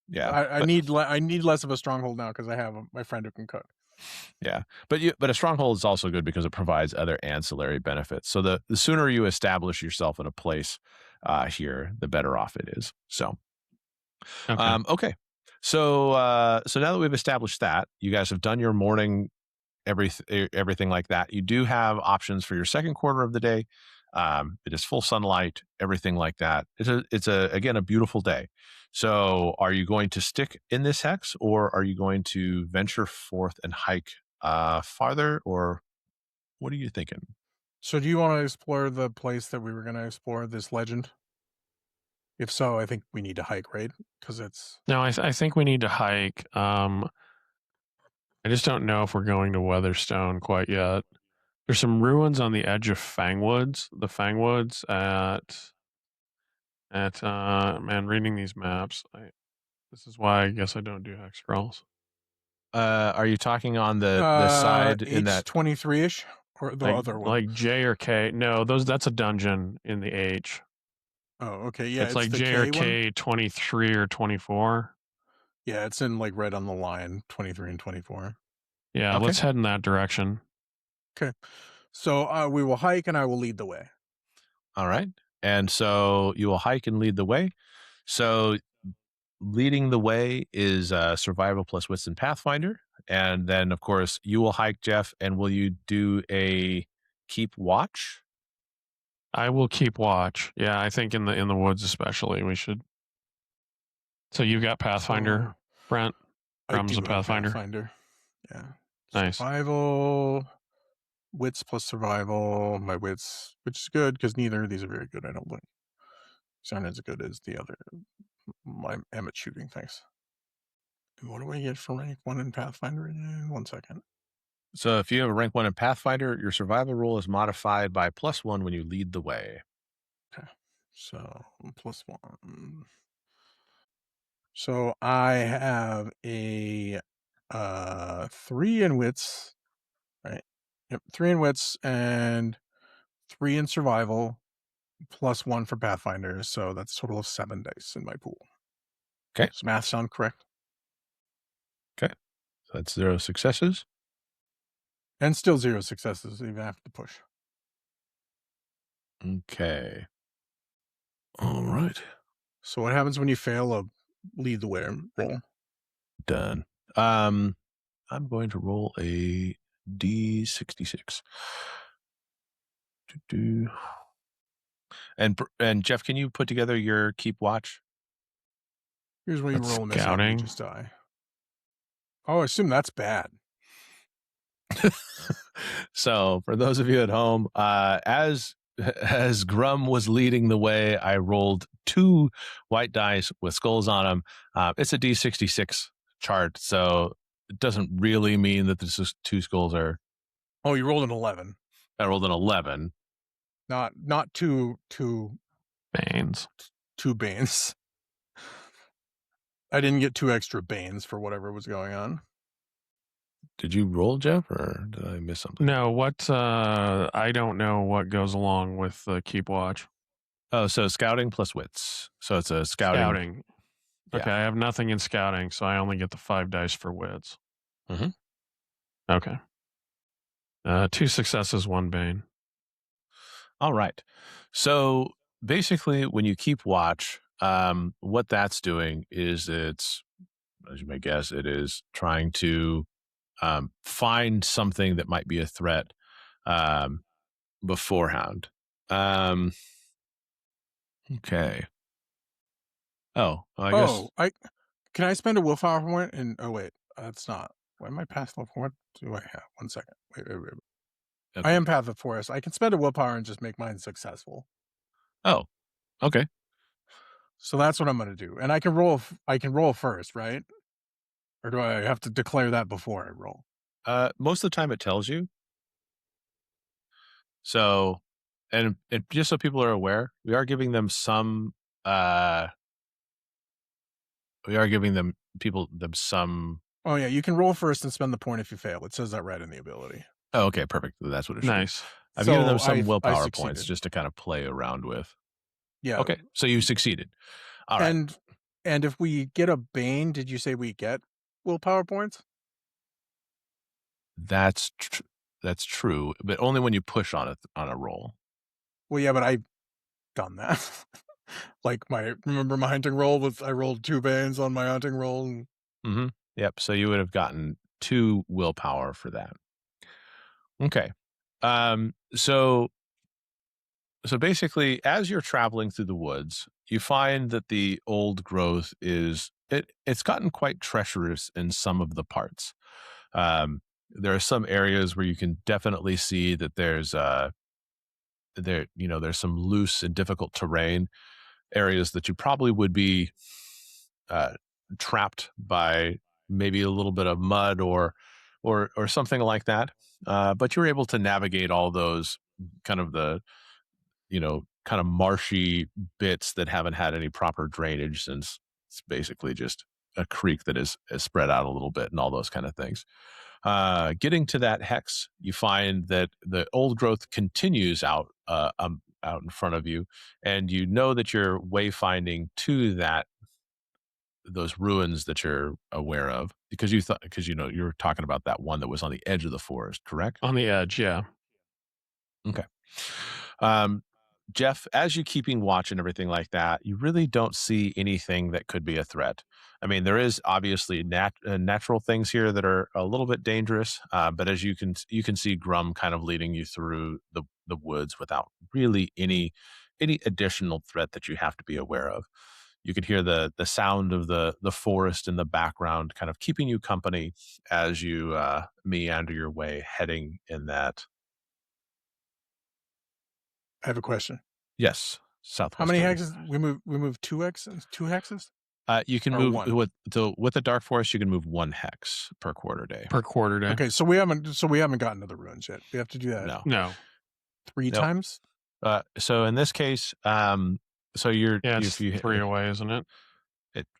A: Yeah,
C: I need less of a stronghold now because I have my friend who can cook.
A: Yeah, but a stronghold is also good because it provides other ancillary benefits. So the sooner you establish yourself in a place here, the better off it is. So, okay. So now that we've established that, you guys have done your morning, everything like that. You do have options for your second quarter of the day. It is full sunlight, everything like that. It's again a beautiful day. So are you going to stick in this hex, or are you going to venture forth and hike farther, or what are you thinking?
C: So do you want to explore the place that we were going to explore, this legend? If so, I think we need to hike, right? Because it's...
B: No, I think we need to hike. I just don't know if we're going to Weatherstone quite yet. There's some ruins on the edge of Fang Woods. The Fang Woods man, reading these maps, this is why I guess I don't do hex crawls.
A: Are you talking on the side in that
C: 23-ish or the other one?
B: Like J or K? No, that's a dungeon in the H.
C: Oh, okay. Yeah,
B: it's like J or K 23 or 24.
C: Yeah, it's in like right on the line, 23 and 24.
B: Yeah,
A: Okay.
B: Let's head in that direction.
C: Okay. So we will hike and I will lead the way.
A: All right. And so you will hike and lead the way. So leading the way is survival plus wits and Pathfinder. And then, of course, you will hike, Jeff. And will you do a keep watch?
B: I will keep watch. Yeah, I think in the woods especially we should. So you got Pathfinder, Brent? Gruum's a Pathfinder.
C: Yeah.
B: Nice.
C: Survival, wits plus survival. My wits, which is good because neither of these are very good, I don't think. These aren't as good as the other. I'm at shooting, thanks. And what do I get for rank 1 in Pathfinder? 1 second.
A: So if you have a rank 1 in Pathfinder, your survival roll is modified by +1 when you lead the way.
C: Okay. So +1. So I have a 3 in wits, right? Yep, 3 in wits and 3 in survival, +1 for Pathfinder. So that's a total of 7 dice in my pool.
A: Okay.
C: Does math sound correct?
A: Okay. So that's 0 successes.
C: And still 0 successes, even after the push.
A: Okay. All right.
C: So what happens when you fail a lead the way roll?
A: Done. I'm going to roll a D66. And Jeff, can you put together your keep watch?
C: Here's where you roll a miss and you just die. Oh, I assume that's bad.
A: So for those of you at home, as Gruum was leading the way, I rolled 2 white dice with skulls on them. It's a D66 chart, so it doesn't really mean that the 2 skulls are...
C: Oh, you rolled an 11.
A: I rolled an 11.
C: Not two
B: Banes.
C: 2 banes. I didn't get 2 extra banes for whatever was going on.
A: Did you roll, Jeff, or did I miss something?
B: No, I don't know what goes along with keep watch.
A: Oh, so scouting plus wits. So it's a scouting.
B: Yeah. Okay, I have nothing in scouting, so I only get the 5 dice for wits.
A: Mm-hmm.
B: Okay. 2 successes, 1 bane.
A: All right. So basically, when you keep watch, what that's doing is it's, as you may guess, it is trying to find something that might be a threat beforehand. Okay. Oh, I guess.
C: Can I spend a willpower point? And wait, that's not. Why am I past level? What do I have? 1 second. Wait.
A: Okay.
C: I am path of forest. I can spend a willpower and just make mine successful.
A: Oh, okay.
C: So that's what I'm going to do. And I can roll. I can roll first, right? Or do I have to declare that before I roll?
A: Most of the time it tells you. So, and just so people are aware, we are giving them some. We are giving them some.
C: Oh yeah, you can roll first and spend the point if you fail. It says that right in the ability.
A: Oh, okay, perfect. That's what it should be.
B: Nice.
A: I've given them some
C: I
A: willpower points
C: succeeded.
A: just to kind of play around with.
C: Yeah.
A: Okay, so you succeeded. All right.
C: And if we get a bane, did you say we get willpower points?
A: That's true, but only when you push on a roll.
C: Well, yeah, but I've done that. Like remember my hunting roll was I rolled 2 banes on my hunting roll. And...
A: Mm-hmm. Yep. So you would have gotten 2 willpower for that. Okay. So basically, as you're traveling through the woods, you find that the old growth it's gotten quite treacherous in some of the parts. There are some areas where you can definitely see that there's some loose and difficult terrain, areas that you probably would be trapped by maybe a little bit of mud or something like that. But you're able to navigate all those kind of kind of marshy bits that haven't had any proper drainage since it's basically just a creek that is spread out a little bit and all those kind of things. Getting to that hex, you find that the old growth continues out in front of you, and you know that you're wayfinding to those ruins that you're aware of because you were talking about that one that was on the edge of the forest, correct?
B: On the edge, yeah.
A: Okay. Jeff, as you keeping watch and everything like that, you really don't see anything that could be a threat. I mean, there is obviously natural things here that are a little bit dangerous, but as you can see Gruum kind of leading you through the woods without really any additional threat that you have to be aware of. You could hear the sound of the forest in the background, kind of keeping you company as you meander your way, heading in that.
C: I have a question.
A: Yes, southwest.
C: How many hexes? We move 2 hexes? 2 hexes?
A: You can
C: or
A: move
C: 1?
A: with the dark forest. You can move 1 hex per quarter day.
C: Okay, so we haven't gotten to the ruins yet. We have to do that.
B: No.
C: 3 times.
A: So in this case, so you're
B: it's 3 away, isn't it?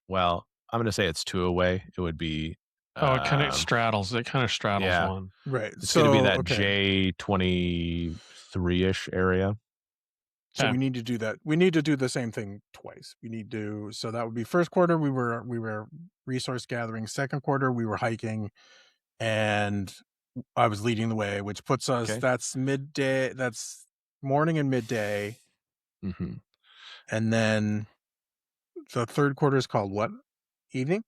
A: Well, I'm going to say it's 2 away. It would be.
B: It kind of straddles. It kind of straddles one.
C: Right.
A: It's going to be that J23-ish area.
C: So we need to do that. We need to do the same thing twice. So that would be first quarter. We were resource gathering. Second quarter, we were hiking, and I was leading the way, which puts us.
A: Okay.
C: That's midday. That's morning and midday.
A: Mm-hmm.
C: And then the third quarter is called what? Evening?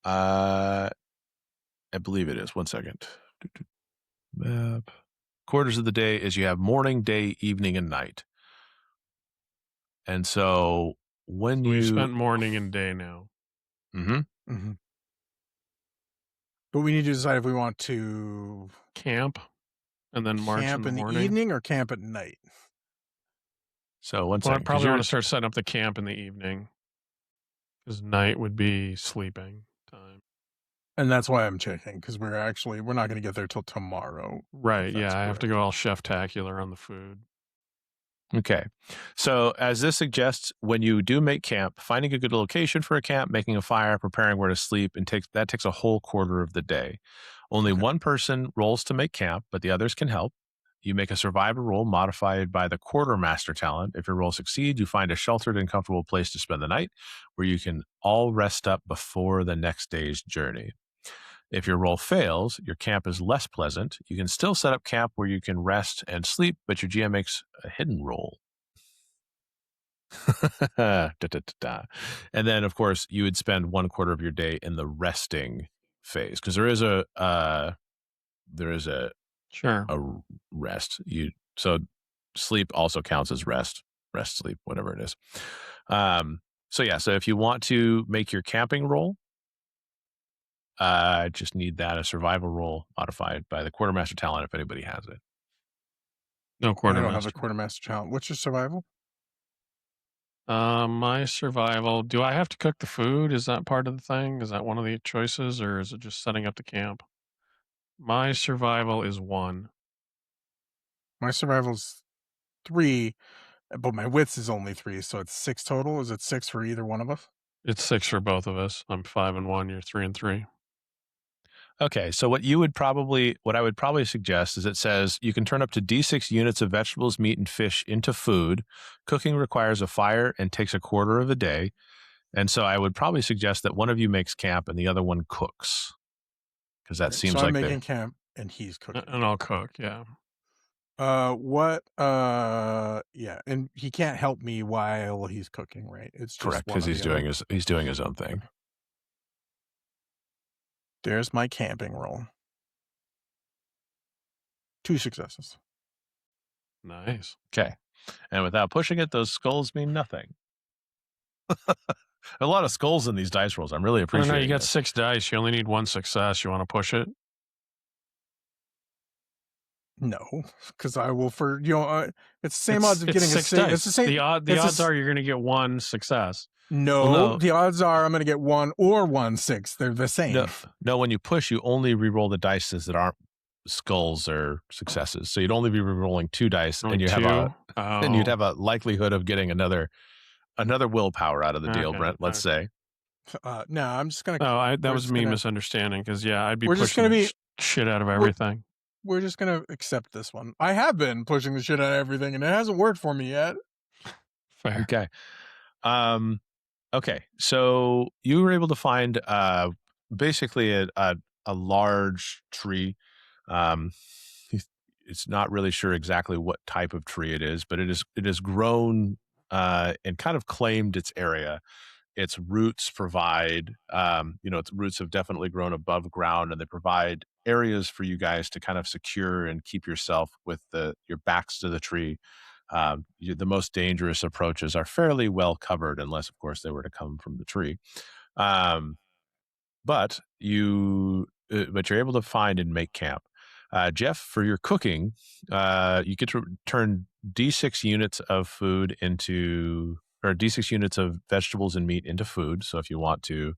A: I believe it is. 1 second. Map. Quarters of the day is you have morning, day, evening, and night. And so we
B: spent morning and day now.
A: Mm-hmm.
C: Mm-hmm. But we need to decide if we want to
B: camp and then march
C: camp
B: in the morning.
C: Evening or camp at night.
A: So I
B: probably want to start setting up the camp in the evening because night would be sleeping time.
C: And that's why I'm checking, because we're not going to get there till tomorrow.
B: Right. Yeah. I have to go all chef-tacular on the food.
A: Okay. So as this suggests, when you do make camp, finding a good location for a camp, making a fire, preparing where to sleep, that takes a whole quarter of the day. Only one person rolls to make camp, but the others can help. You make a survivor roll modified by the quartermaster talent. If your roll succeeds, you find a sheltered and comfortable place to spend the night where you can all rest up before the next day's journey. If your roll fails, your camp is less pleasant. You can still set up camp where you can rest and sleep, but your GM makes a hidden roll. Da, da, da, da. And then, of course, you would spend 1/4 of your day in the resting phase because there is a
B: Sure.
A: rest. So sleep also counts as rest, sleep, whatever it is. So if you want to make your camping roll, just need that a survival roll modified by the quartermaster talent if anybody has it.
B: No
C: I
B: quartermaster.
C: don't have the quartermaster talent. What's your survival?
B: My survival. Do I have to cook the food? Is that part of the thing? Is that one of the choices, or is it just setting up the camp? My survival is 1.
C: My survival's 3, but my wits is only 3, so it's 6 total. Is it 6 for either one of us?
B: It's 6 for both of us. I'm 5 and 1. You're 3 and 3.
A: Okay, so what I would probably suggest is it says you can turn up to D6 units of vegetables, meat, and fish into food. Cooking requires a fire and takes 1/4 of a day. And so I would probably suggest that one of you makes camp and the other one cooks. Because that seems
C: so
A: like
C: I'm making camp and he's cooking.
B: And I'll cook, yeah.
C: Yeah, and he can't help me while he's cooking, right? It's just
A: correct, because he's doing his own thing.
C: There's my camping roll. 2 successes.
B: Nice.
A: Okay. And without pushing it, those skulls mean nothing. A lot of skulls in these dice rolls. I'm really appreciating
B: No, you got
A: this.
B: 6 dice. You only need 1 success. You want to push it?
C: No, because I will it's the same odds of getting
B: 6
C: a
B: dice.
C: It's the same.
B: The odds are you're going to get 1 success.
C: No,
A: Well, no.
C: The odds are I'm going to get 1 or 1 6. They're the same.
A: No, when you push, you only re-roll the dice that aren't skulls or successes. So you'd only be re-rolling 2 dice, and you'd have a likelihood of getting another willpower out of the deal, Brent. Let's say.
C: No, I'm just gonna.
B: Oh, that was me misunderstanding because I'd be
C: We're just gonna
B: pushing shit out of everything.
C: We're just gonna accept this one. I have been pushing the shit out of everything, and it hasn't worked for me yet.
B: Fair.
A: Okay. Okay. So you were able to find basically a large tree. It's not really sure exactly what type of tree it is, but it is grown and kind of claimed its area. Its roots provide, its roots have definitely grown above ground, and they provide areas for you guys to kind of secure and keep yourself with your backs to the tree. The most dangerous approaches are fairly well covered, unless, of course, they were to come from the tree. But you're able to find and make camp. Jeff, for your cooking, you get to turn D6 units of food into, or D6 units of vegetables and meat into food. So if you want to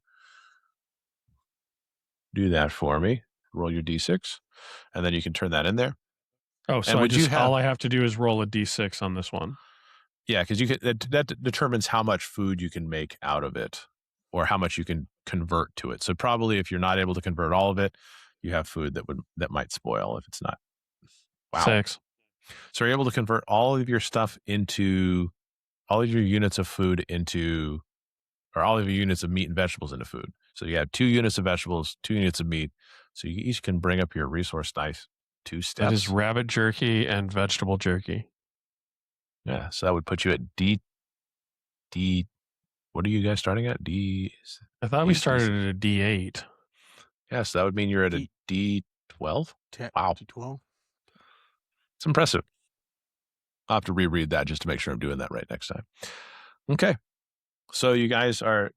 A: do that for me, roll your D6, and then you can turn that in there.
B: Oh, so all I have to do is roll a D6 on this one.
A: Yeah, because that determines how much food you can make out of it, or how much you can convert to it. So probably if you're not able to convert all of it, you have food that might spoil if it's not. Wow.
B: 6.
A: So you're able to convert all of your stuff into, all of your units of food into, or all of your units of meat and vegetables into food. So you have 2 units of vegetables, 2 units of meat. So you each can bring up your resource dice 2 steps.
B: That is rabbit jerky and vegetable jerky.
A: Yeah, so that would put you at D. What are you guys starting at? D.
B: I thought we started at a D8.
A: Yes, that would mean you're at a D12. Wow,
C: D12.
A: It's impressive. I'll have to reread that just to make sure I'm doing that right next time. Okay, so you guys are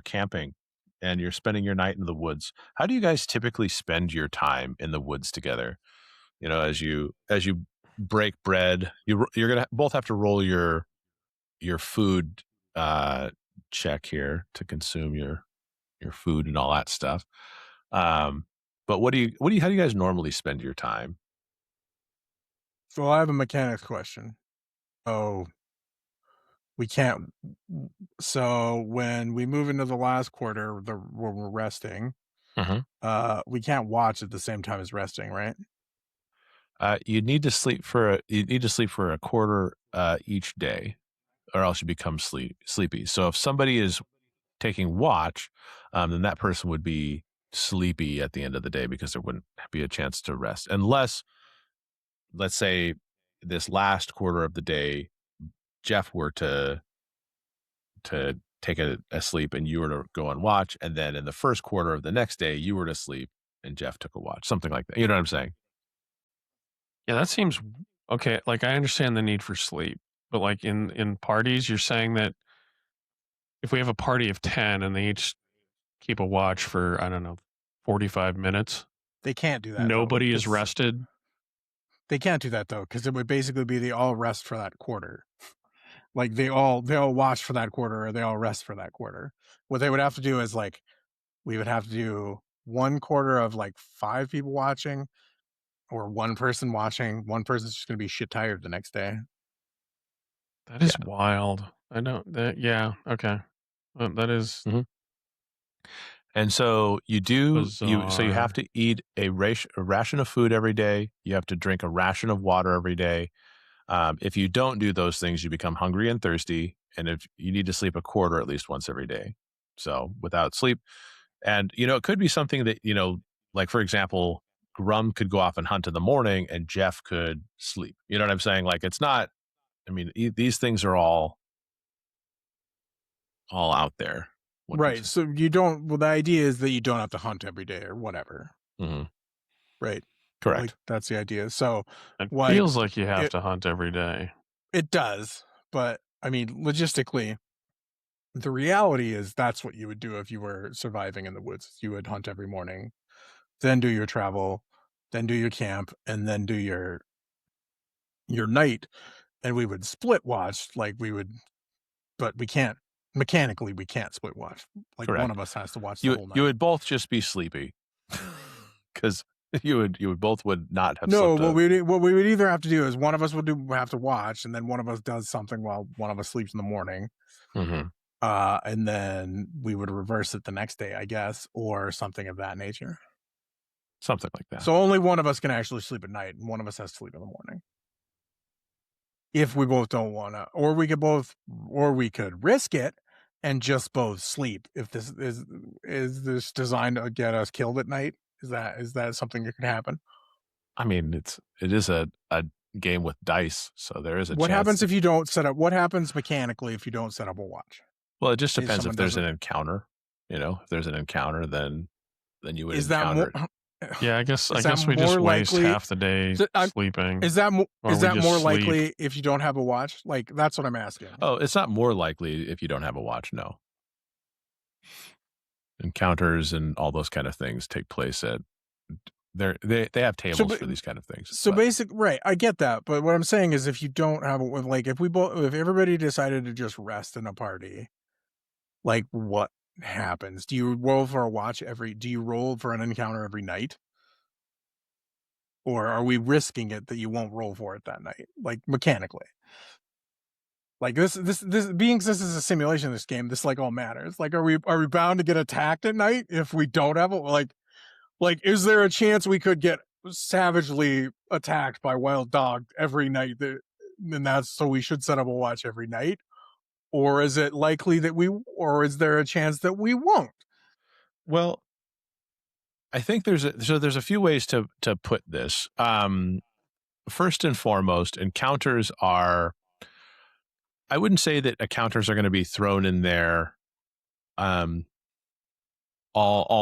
A: camping, and you're spending your night in the woods. How do you guys typically spend your time in the woods together? As you break bread, you're gonna both have to roll your food check here to consume your food and all that stuff. But how do you guys normally spend your time?
C: So I have a mechanics question. We can't. So when we move into the last quarter, where we're resting, we can't watch at the same time as resting, right?
A: You need to sleep for a quarter each day, or else you become sleepy. So if somebody is taking watch, then that person would be sleepy at the end of the day because there wouldn't be a chance to rest, unless, let's say, this last quarter of the day, Jeff were to take a sleep and you were to go and watch, and then in the first quarter of the next day you were to sleep and Jeff took a watch, something like that. You know what I'm saying?
B: Yeah, that seems okay. Like I understand the need for sleep, but like in parties, you're saying that if we have a party of 10 and they each keep a watch for, I don't know, 45 minutes,
C: They can't do that.
B: nobody
C: though,
B: is
C: 'cause
B: rested.
C: They can't do that though, because it would basically be they all rest for that quarter. Like they all watch for that quarter, or they all rest for that quarter. What they would have to do is like we would have to do 1/4 of like 5 people watching, or 1 person watching. One person's just gonna be shit tired the next day.
B: That is wild. I know that. Yeah. Okay. That is
A: And so you so you
B: bizarre.
A: have to eat a ration of food every day. You have to drink a ration of water every day. If you don't do those things, you become hungry and thirsty. And if you need to sleep a quarter at least once every day. So without sleep, and it could be something that, like for example, Gruum could go off and hunt in the morning and Jeff could sleep. You know what I'm saying? Like it's not, I mean, these things are all out there.
C: Right. So you don't. Well, the idea is that you don't have to hunt every day or whatever.
A: Mm-hmm.
C: Right.
A: Correct.
C: Like, that's the idea. So
B: it feels like you have to hunt every day.
C: It does, but I mean, logistically, the reality is that's what you would do if you were surviving in the woods. You would hunt every morning, then do your travel, then do your camp, and then do your night. And we would split watch, like we would, but we can't. Mechanically, we can't split watch. Like
A: Correct.
C: one of us has to watch the whole night.
A: You would both just be sleepy, because you would both would not have.
C: No, what we would either have to do is one of us would have to watch, and then one of us does something while one of us sleeps in the morning.
A: Mm-hmm.
C: And then we would reverse it the next day, I guess, or something of that nature.
A: Something like that.
C: So only one of us can actually sleep at night, and one of us has to sleep in the morning. If we both don't want to, or we could risk it and just both sleep. If this is this designed to get us killed at night? Is that something that could happen?
A: I mean, it is a game with dice, so there is a.
C: What happens if you don't set up? What happens mechanically if you don't set up a watch?
A: Well, it just depends if there's an encounter. If there's an encounter, then you would encounter.
B: Yeah, I guess we just waste half the day sleeping.
C: Is that more likely if you don't have a watch? Like, that's what I'm asking.
A: Oh, it's not more likely if you don't have a watch. No. Encounters and all those kind of things take place at they have tables for these kind of things.
C: So right, I get that, but what I'm saying is if you don't have like if everybody decided to just rest in a party, like what happens? Do you roll for a watch do you roll for an encounter every night? Or are we risking it that you won't roll for it that night? Like mechanically. Like this is a simulation, this game, this like all matters. Like are we bound to get attacked at night if we don't have like is there a chance we could get savagely attacked by wild dog every night and that's so we should set up a watch every night? Or is it likely that or is there a chance that we won't?
A: Well, I think there's a few ways to put this. First and foremost, encounters are, I wouldn't say that encounters are going to be thrown in there all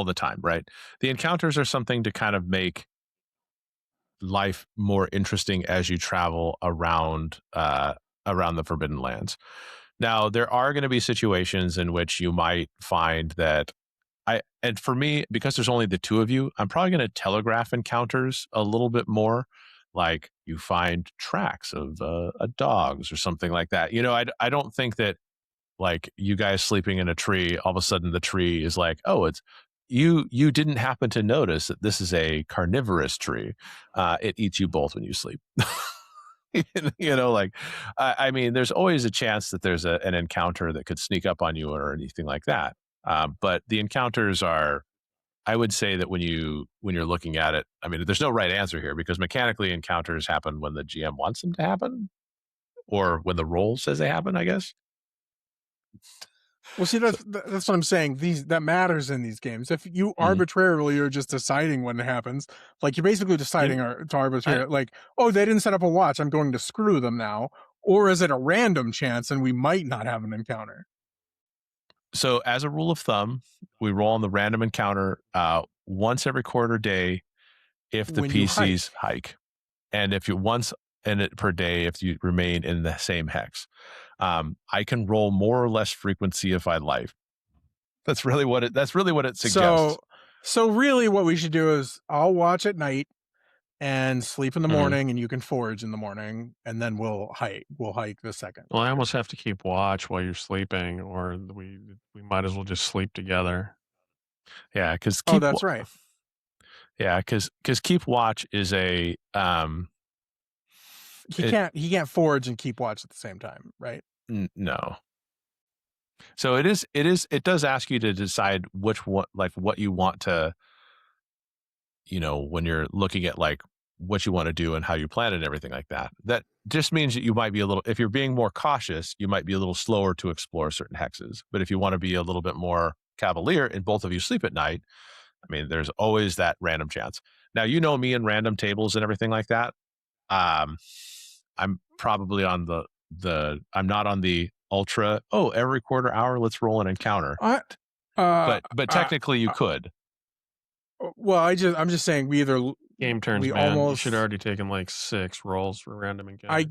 A: the time, right? The encounters are something to kind of make life more interesting as you travel around the Forbidden Lands. Now, there are going to be situations in which you might find that and for me, because there's only the two of you, I'm probably going to telegraph encounters a little bit more. Like you find tracks of dogs or something like that. I don't think that like you guys sleeping in a tree, all of a sudden the tree is like, oh, it's you didn't happen to notice that this is a carnivorous tree. It eats you both when you sleep. I mean, there's always a chance that there's an encounter that could sneak up on you or anything like that. But the encounters are, I would say that when you're looking at it, I mean, there's no right answer here because mechanically encounters happen when the GM wants them to happen or when the role says they happen, I guess.
C: Well, see, that's what I'm saying. That matters in these games. If you arbitrarily are just deciding when it happens, like you're basically deciding to arbitrarily, like, oh, they didn't set up a watch, I'm going to screw them now. Or is it a random chance and we might not have an encounter?
A: So as a rule of thumb, we roll on the random encounter once every quarter day if the
C: When you
A: PCs hike. And if you once in it per day if you remain in the same hex. I can roll more or less frequency if I like. That's really what it suggests.
C: So really what we should do is I'll watch at night and sleep in the morning, and you can forage in the morning, and then we'll hike the second.
B: Well, I almost have to keep watch while you're sleeping, or we might as well just sleep together.
A: Yeah, because
C: that's right.
A: Yeah, because keep watch is a
C: he can't forage and keep watch at the same time, right?
A: No. So it does ask you to decide what you want to, when you're looking at like what you want to do and how you plan it and everything like that. That just means that you might be if you're being more cautious, you might be a little slower to explore certain hexes. But if you want to be a little bit more cavalier and both of you sleep at night, I mean, there's always that random chance. Now, me and random tables and everything like that. I'm probably on I'm not on the ultra, every quarter hour, let's roll an encounter. But technically you could.
C: Well, I'm just saying we either
B: game turns, man. You should have already taken like 6 rolls for random encounter.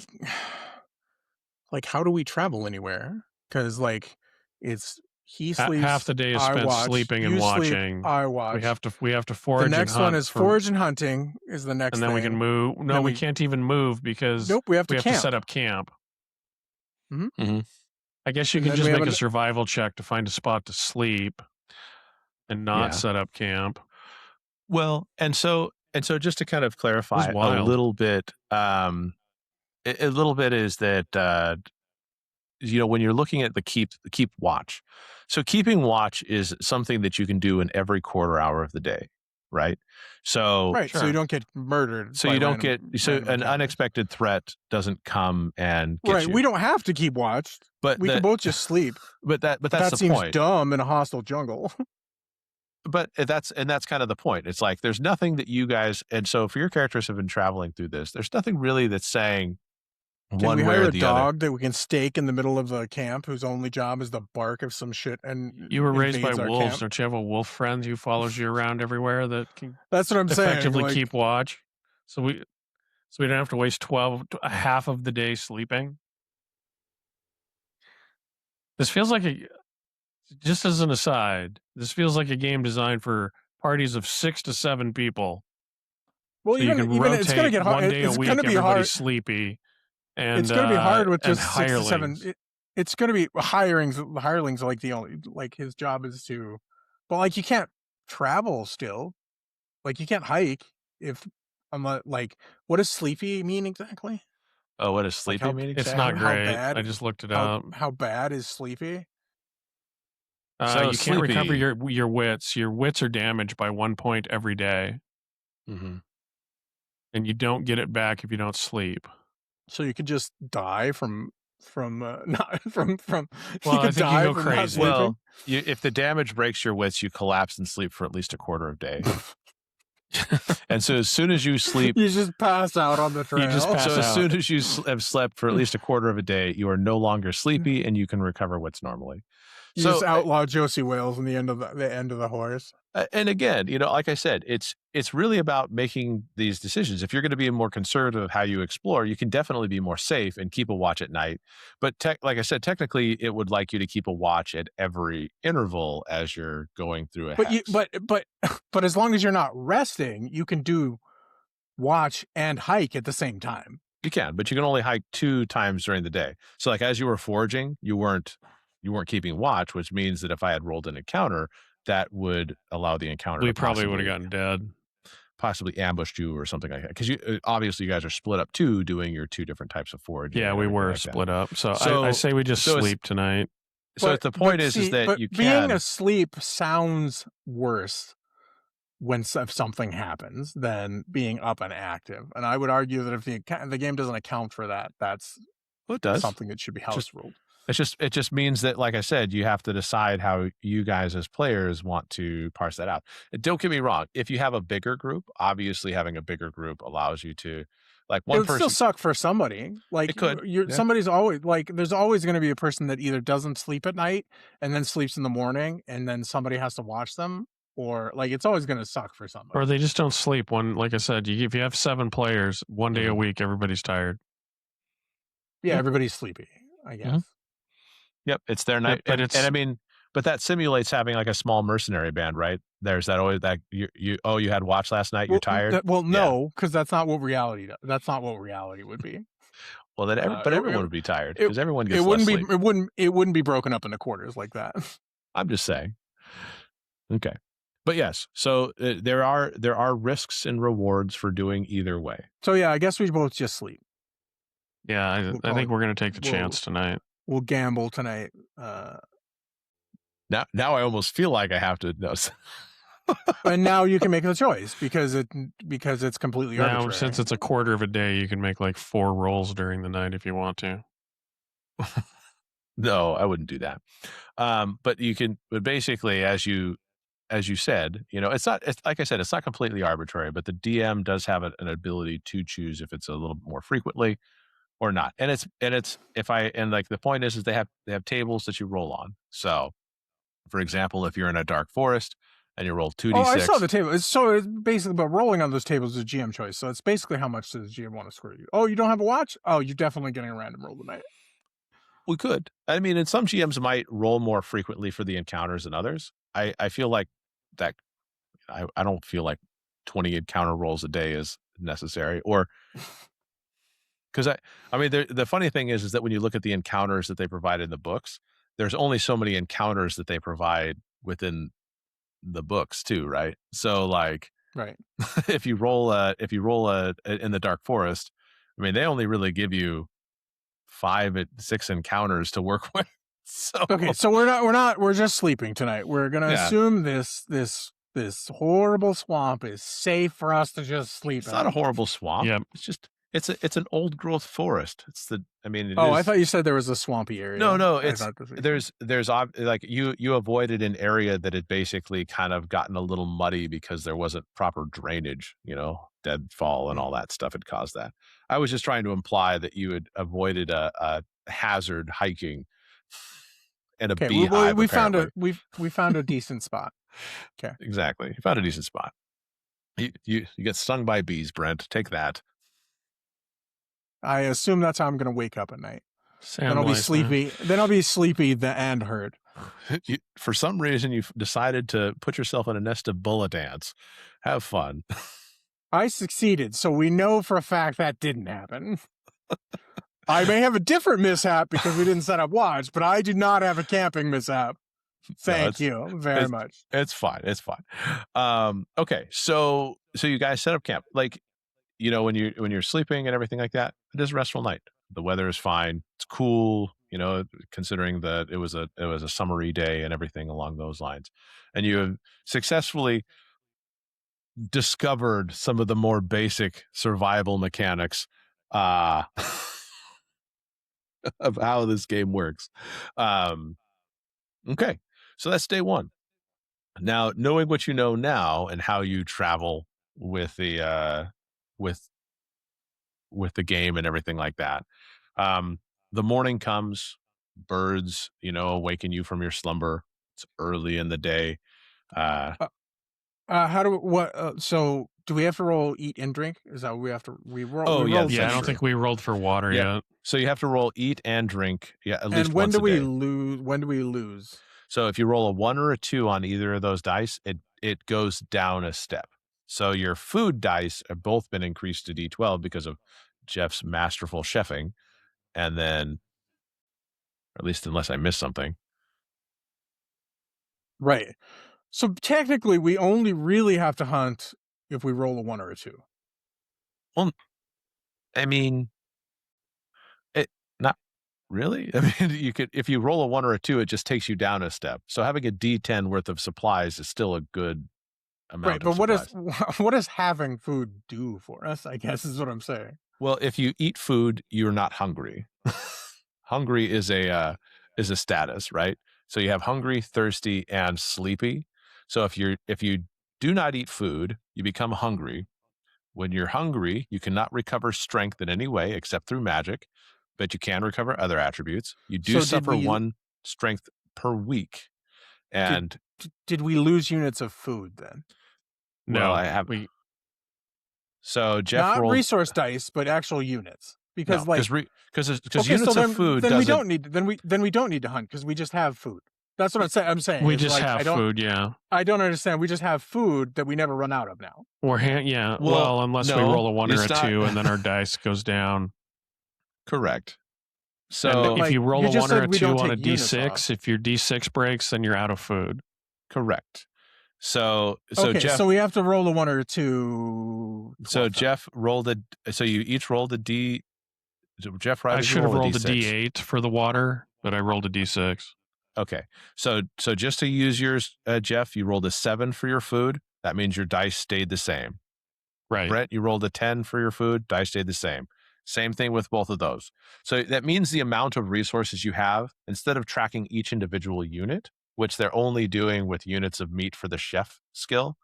C: Like, how do we travel anywhere? Because like he sleeps.
B: Half the day is spent sleeping and watching.
C: I watch.
B: We have to forage.
C: The next one is forage and hunting. Is the next,
B: and then
C: thing.
B: We can move. No, we can't even move because
C: we have to
B: set up camp.
C: Mm-hmm.
B: I guess you can just make a survival check to find a spot to sleep, and not set up camp.
A: Well, and so just to kind of clarify a little bit, is that when you're looking at the keep watch. So keeping watch is something that you can do in every quarter hour of the day, right? So
C: so you don't get murdered.
A: So you don't an unexpected threat doesn't come and get you.
C: We don't have to keep watch, but we can both just sleep.
A: But that's
C: that
A: the
C: seems
A: point.
C: Dumb in a hostile jungle.
A: But that's kind of the point. It's like there's nothing that you guys, and so for your characters have been traveling through this, there's nothing really that's saying one way or the other. Can we hire a dog
C: that we can stake in the middle of the camp whose only job is to bark of some shit? And
B: you were raised by wolves. Camp? Don't you have a wolf friend who follows you around everywhere that can
C: that's what I'm
B: effectively
C: saying.
B: Keep watch? So we don't have to waste half of the day sleeping. This feels like just as an aside, this feels like a game designed for parties of 6 to 7 people.
C: Well,
B: so
C: even it's going to get hard.
B: One day
C: it's
B: a week,
C: going to be
B: everybody's
C: hard.
B: Sleepy, and
C: it's going to be hard with just 6
B: hirelings.
C: to 7. It's going to be hirelings. Are like the only his job is to, but like you can't travel still, like you can't hike if I'm like what does sleepy mean exactly?
A: Oh, what does sleepy mean exactly?
B: It's not great. I just looked it up.
C: How bad is sleepy?
B: So you can't recover your wits. Your wits are damaged by 1 point every day.
A: Mm-hmm.
B: And you don't get it back if you don't sleep.
C: So you could just die from. Well,
B: I think you go crazy.
A: Well, if the damage breaks your wits, you collapse and sleep for at least a quarter of a day. And so as soon as you sleep,
C: you just pass out on the trail.
A: As soon as you have slept for at least a quarter of a day, you are no longer sleepy and you can recover wits normally.
C: You just outlaw Josie Wales in the end of the horse.
A: And again, like I said, it's really about making these decisions. If you're going to be more conservative of how you explore, you can definitely be more safe and keep a watch at night. But like I said, technically, it would like you to keep a watch at every interval as you're going through a hex.
C: But as long as you're not resting, you can do watch and hike at the same time.
A: You can, but you can only hike 2 times during the day. So like as you were foraging, you weren't keeping watch, which means that if I had rolled an encounter, that would allow the encounter.
B: We probably would have gotten dead,
A: possibly ambushed you or something like that. Because obviously you guys are split up too, doing your 2 different types of foraging.
B: Yeah, we were split up. So I say we just sleep tonight.
A: So the point is that you can.
C: Being asleep sounds worse if something happens than being up and active. And I would argue that if the game doesn't account for that, that's something that should be house ruled.
A: It just means that, like I said, you have to decide how you guys as players want to parse that out. And don't get me wrong. If you have a bigger group, obviously having a bigger group allows you to Like
C: It
A: one
C: would still
A: person,
C: suck for somebody. Like
A: it could. Yeah.
C: somebody's always like, there's always going to be a person that either doesn't sleep at night and then sleeps in the morning, and then somebody has to watch them, or like it's always going to suck for somebody.
B: Or they just don't sleep. Like I said, if you have 7 players, one day a
A: Mhm.
B: week, everybody's tired.
C: Yeah,
A: Yeah.
C: everybody's sleepy, I guess.
A: Yep, it's their night,
B: but
A: and
B: it's-
A: I mean, but that simulates having like a small mercenary band, right? There's that always that you had watch last night, you're tired.
C: Well,
A: Yeah.
C: no, because that's not what reality does. That's not what reality would be.
A: Well, then everyone would be tired because everyone gets less sleep.
C: It wouldn't be broken up into quarters like that.
A: I'm just saying. Okay, but yes, so there are risks and rewards for doing either way.
C: So yeah, I guess we both just sleep.
B: Yeah, I think we're going to take the chance tonight.
C: We'll gamble tonight.
A: Now I almost feel like I have to know.
C: And now you can make the choice because it's completely
B: Now,
C: arbitrary.
B: since it's a quarter of a day, you can make like 4 rolls during the night if you want to.
A: No, I wouldn't do that. But you can. But basically, as you said, it's not. It's, like I said, it's not completely arbitrary. But the DM does have an ability to choose if it's a little more frequently or not. And it's like the point is they have tables that you roll on. So, for example, if you're in a dark forest and you roll 2d6.
C: Oh, I saw the table. It's basically, but rolling on those tables is a GM choice. So it's basically how much does the GM want to screw you? Oh, you don't have a watch? Oh, you're definitely getting a random roll tonight.
A: We could. I mean, and some GMs might roll more frequently for the encounters than others. I feel like that. I don't feel like 20 encounter rolls a day is necessary, or because I mean, the funny thing is that when you look at the encounters that they provide in the books, there's only so many encounters that they provide within the books too, right? So like,
C: right.
A: if you roll in the dark forest, I mean, they only really give you 5 at 6 encounters to work with. So
C: okay, so we're just sleeping tonight. We're gonna assume this horrible swamp is safe for us to just sleep.
A: It's not a horrible swamp.
B: Yep.
A: It's just it's an old growth forest.
C: I thought you said there was a swampy area.
A: No, there's like you avoided an area that had basically kind of gotten a little muddy because there wasn't proper drainage, deadfall and all that stuff had caused that. I was just trying to imply that you had avoided a hazard hiking and a beehive.
C: We found a decent spot. Okay.
A: Exactly. You found a decent spot. You get stung by bees, Brent. Take that.
C: I assume that's how I'm going to wake up at night.
B: Then
C: I'll be sleepy. Then I'll be sleepy and hurt.
A: For some reason, you've decided to put yourself in a nest of bullet ants. Have fun.
C: I succeeded, so we know for a fact that didn't happen. I may have a different mishap because we didn't set up watch, but I do not have a camping mishap. Thank you very much.
A: It's fine. It's fine. Okay, so you guys set up camp. Like, when you're sleeping and everything like that, it is a restful night. The weather is fine. It's cool, considering that it was a summery day and everything along those lines. And you have successfully discovered some of the more basic survival mechanics of how this game works. Okay, so that's day one. Now, knowing what you know now and how you travel with the game and everything like that, the morning comes, birds, awaken you from your slumber. It's early in the day.
C: So do we have to roll eat and drink? Is that what we have to roll?
A: Oh, yeah.
B: I don't think we rolled for water yet.
A: So you have to roll eat and drink. Yeah, at least
C: and when
A: once
C: do
A: a
C: we
A: day.
C: lose? When do we lose?
A: So if you roll a 1 or a 2 on either of those dice, it goes down a step. So your food dice have both been increased to D12 because of Jeff's masterful chefing. And then, or at least unless I missed something.
C: Right. So technically, we only really have to hunt if we roll a 1 or a 2.
A: Well, I mean, not really. I mean, you could, if you roll a 1 or a 2, it just takes you down a step. So having a D10 worth of supplies is still a good amount. Right,
C: but what does having food do for us? I guess is what I'm saying.
A: Well, if you eat food, you're not hungry. Hungry is a status, right? So you have hungry, thirsty, and sleepy. So if you do not eat food, you become hungry, when you're hungry, you cannot recover strength in any way except through magic, but you can recover other attributes. You do suffer 1 strength per week. And
C: did we lose units of food then?
A: Well,
B: No,
A: I have. So Jeff
C: not
A: rolled
C: resource dice, but actual units. Because
A: because units of food
C: then
A: doesn't.
C: we don't need then we don't need to hunt because we just have food. That's what I'm saying.
B: We just have food, yeah.
C: I don't understand. We just have food that we never run out of now.
B: Well, unless we roll a 1 or a 2 and then our dice goes down.
A: Correct. So
B: if you roll a 1 or a 2 on a D6, if your D6 breaks, then you're out of food.
A: Correct. So
C: Jeff, so we have to roll a 1 or a 2.
A: So Jeff rolled so you each rolled a D. Jeff,
B: I should have rolled a D8 for the water, but I rolled a D6.
A: Okay. So just to use yours, Jeff, you rolled a 7 for your food. That means your dice stayed the same.
B: Right.
A: Brent, you rolled a 10 for your food. Dice stayed the same. Same thing with both of those. So that means the amount of resources you have, instead of tracking each individual unit, which they're only doing with units of meat for the chef skill,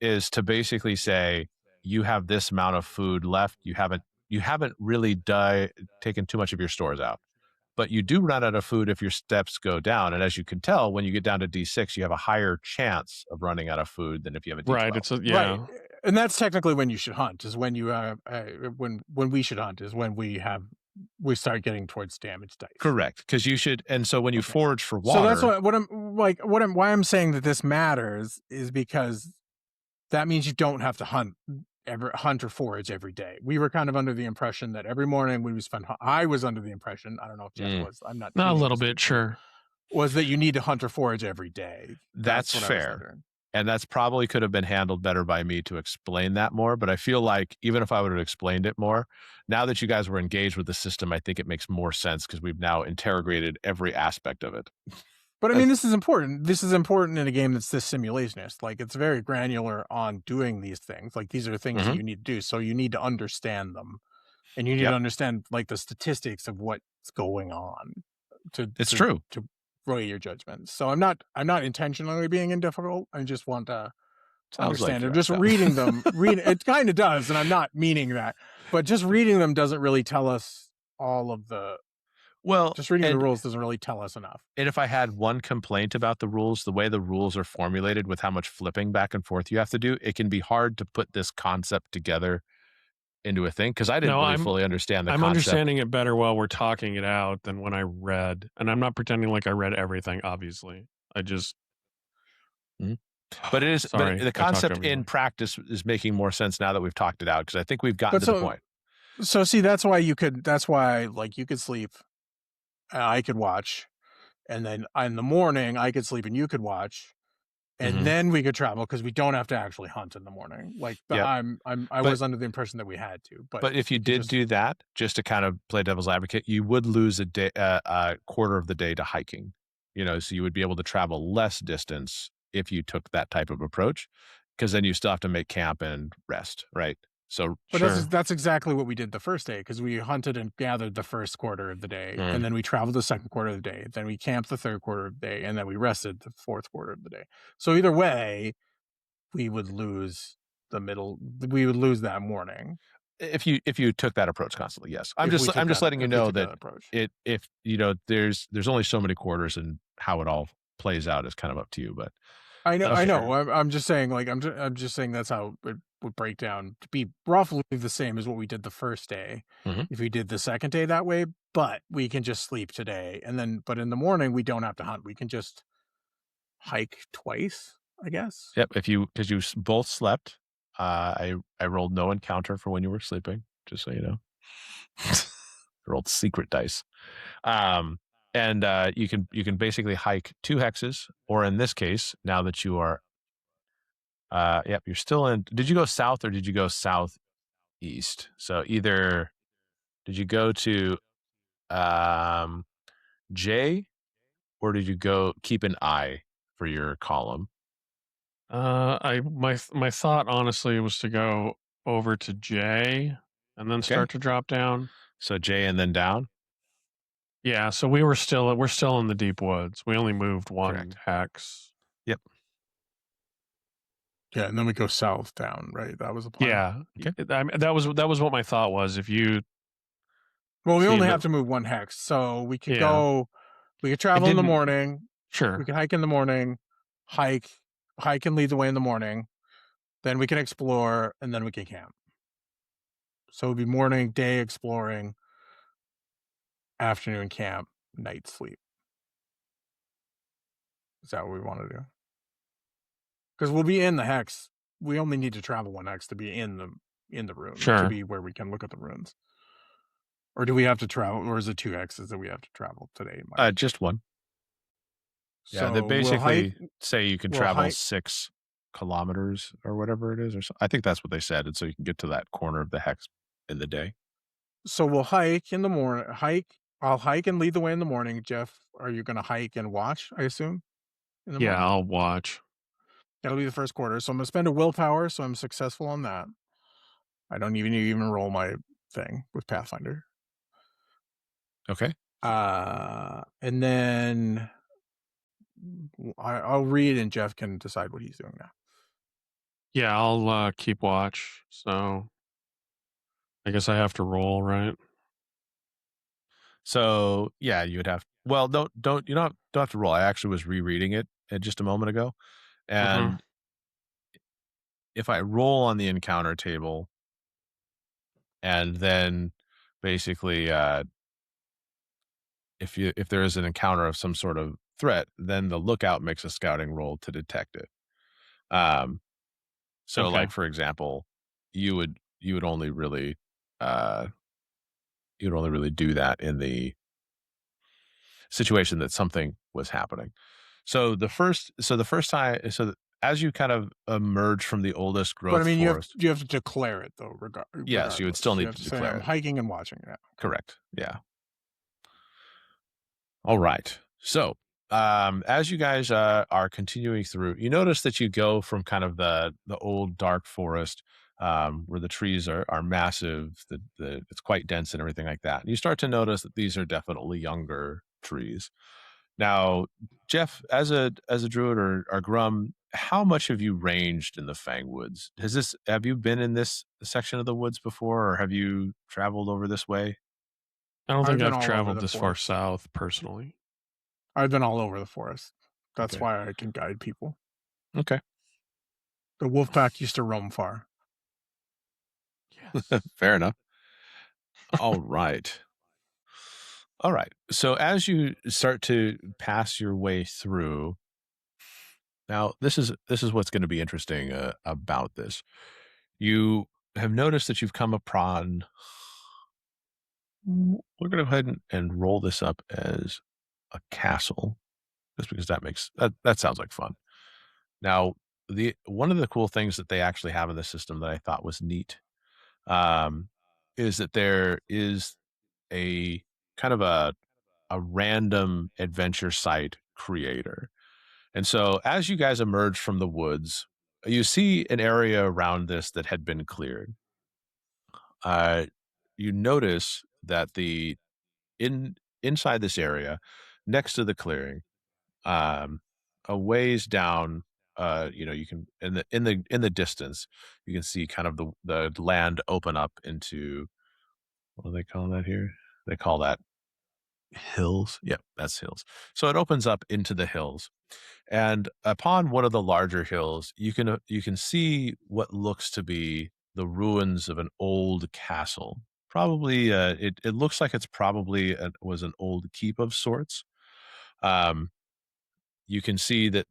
A: is to basically say, you have this amount of food left. You haven't really taken too much of your stores out. But you do run out of food if your steps go down. And as you can tell, when you get down to D6, you have a higher chance of running out of food than if you have a D12.
B: Right.
C: Right. And that's technically when you should hunt, is when you when we should hunt, is when we start getting towards damage dice.
A: Correct. Because you should, and so when you forage for water.
C: So that's why I'm saying that this matters is because that means you don't have to hunt or forage every day. We were kind of under the impression that every morning we spend. I was under the impression, I don't know if Jeff was. I'm not.
B: A little bit, sure.
C: Was that you need to hunt or forage every day?
A: That's fair. And that's probably could have been handled better by me to explain that more. But I feel like even if I would have explained it more, now that you guys were engaged with the system, I think it makes more sense because we've now interrogated every aspect of it.
C: But I mean, this is important. This is important in a game that's this simulationist. Like, it's very granular on doing these things. Like, these are things that you need to do. So you need to understand them. And you need to understand, like, the statistics of what's going on.
A: It's true.
C: To weigh your judgment. So I'm not intentionally being indifferent. I just want to understand. I'm just reading them. It kind of does, and I'm not meaning that. But just reading them doesn't really tell us all of the...
A: Well,
C: just reading the rules doesn't really tell us enough.
A: And if I had one complaint about the rules, the way the rules are formulated with how much flipping back and forth you have to do, it can be hard to put this concept together into a thing because I didn't really fully understand the concept.
B: I'm understanding it better while we're talking it out than when I read. And I'm not pretending like I read everything, obviously. I just...
A: But it is. Sorry, but the concept in practice is making more sense now that we've talked it out because I think we've gotten to the point.
C: So see, that's why you could sleep. I could watch, and then in the morning I could sleep and you could watch, and then we could travel because we don't have to actually hunt in the morning. Like, I was under the impression that we had to. But
A: if you did do that, just to kind of play devil's advocate, you would lose a quarter of the day to hiking. So you would be able to travel less distance if you took that type of approach, because then you still have to make camp and rest, right? So,
C: that's exactly what we did the first day, because we hunted and gathered the first quarter of the day, and then we traveled the second quarter of the day, then we camped the third quarter of the day, and then we rested the fourth quarter of the day. So either way, we would lose the middle. We would lose that morning
A: if you took that approach constantly. Yes, I'm just letting you know that there's only so many quarters, and how it all plays out is kind of up to you. But
C: I know. I'm just saying, I'm just saying that's how it would break down to be roughly the same as what we did the first day. If we did the second day that way, but we can just sleep today, but in the morning we don't have to hunt. We can just hike twice, I guess.
A: Yep. Because you both slept. I rolled no encounter for when you were sleeping, just so you know. I rolled secret dice. And you can basically hike 2 hexes, or in this case, now that you are, you're still in. Did you go south or did you go southeast? So either did you go to J, or did you go keep an I for your column?
B: My thought honestly was to go over to J and then start to drop down.
A: So J and then down.
B: Yeah, so we're still in the deep woods. We only moved 1 hex.
A: Yep.
C: Yeah, and then we go south down, right? That was the plan.
B: Yeah. Okay. I mean, that was what my thought was. If you
C: Well, we only
B: that,
C: have to move one hex, so we could
B: I
C: travel in the
B: didn't.
C: morning.
B: Sure.
C: We can hike in the morning, hike and lead the way in the morning. Then we can explore, and then we can camp. So it'd be morning, day exploring, afternoon camp, night sleep. Is that what we want to do? Because we'll be in the hex. We only need to travel one hex to be in the room, to
B: Sure.
C: be where we can look at the runes. Or do we have to travel, or is it 2 hexes that we have to travel today, Mike?
A: Just one. Yeah,
C: So
A: they
C: we'll hike.
A: basically say you can
C: we'll
A: travel
C: hike-
A: 6 kilometers or whatever it is, or so. I think that's what they said, and so you can get to that corner of the hex in the day.
C: So we'll hike in the morning. I'll hike and lead the way in the morning. Jeff, are you going to hike and watch, I assume? In the
B: Yeah,
C: morning?
B: I'll watch.
C: That'll be the first quarter. So I'm going to spend a willpower, so I'm successful on that. I don't even roll my thing with Pathfinder.
A: Okay.
C: And then I'll read, and Jeff can decide what he's doing now.
B: Yeah, I'll keep watch. So I guess I have to roll, right?
A: So yeah, you would have. Well, don't have to roll. I actually was rereading it just a moment ago, and if I roll on the encounter table, and then basically if there is an encounter of some sort of threat, then the lookout makes a scouting roll to detect it. So
B: Okay.
A: like for example, you would only really do that in the situation that something was happening. So the first time, as you kind of emerge from the oldest growth
C: But I mean,
A: forest,
C: you have to declare it though.
A: yes, you would still need
C: have
A: to
C: say
A: declare
C: I'm
A: it.
C: hiking and watching it.
A: Correct. Yeah. All right. So, as you guys are continuing through, you notice that you go from kind of the old dark forest where the trees are massive, it's quite dense and everything like that. And you start to notice that these are definitely younger trees. Now, Jeff, as a druid or Gruum, how much have you ranged in the Fang Woods? Have you been in this section of the woods before, or have you traveled over this way?
B: I don't think
C: been
B: I've
C: all over
B: traveled
C: the
B: this far
C: forest.
B: south personally.
C: I've been all over the forest. That's
A: Okay.
C: why I can guide people.
A: Okay.
C: The wolf pack used to roam far.
B: Yes.
A: Fair enough. All right. All right. So as you start to pass your way through, now this is what's going to be interesting about this. You have noticed that you've come upon. We're going to go ahead and roll this up as a castle, just because that sounds like fun. Now, one of the cool things that they actually have in the system that I thought was neat is that there is a kind of a random adventure site creator. And so as you guys emerge from the woods, you see an area around this that had been cleared. You notice that inside this area, next to the clearing, a ways down, you can in the distance, you can see kind of the land open up into, what do they call that here? They call that hills. Yep, that's hills. So it opens up into the hills, and upon one of the larger hills, you can see what looks to be the ruins of an old castle. Probably, it looks like it's probably was an old keep of sorts. Um, you can see that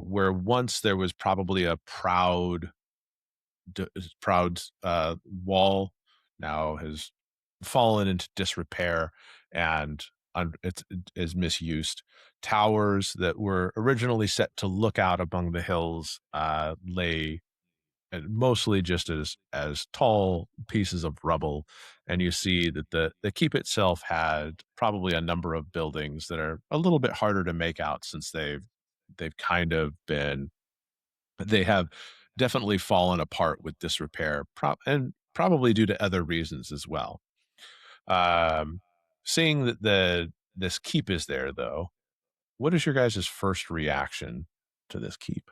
A: where once there was probably a proud wall, now has fallen into disrepair, and it is misused. Towers that were originally set to look out among the hills lay mostly just as tall pieces of rubble, and you see that the keep itself had probably a number of buildings that are a little bit harder to make out, since they've kind of been they have definitely fallen apart with disrepair, and probably due to other reasons as well. Um, Seeing that this keep is there, though, what is your guys' first reaction to this keep?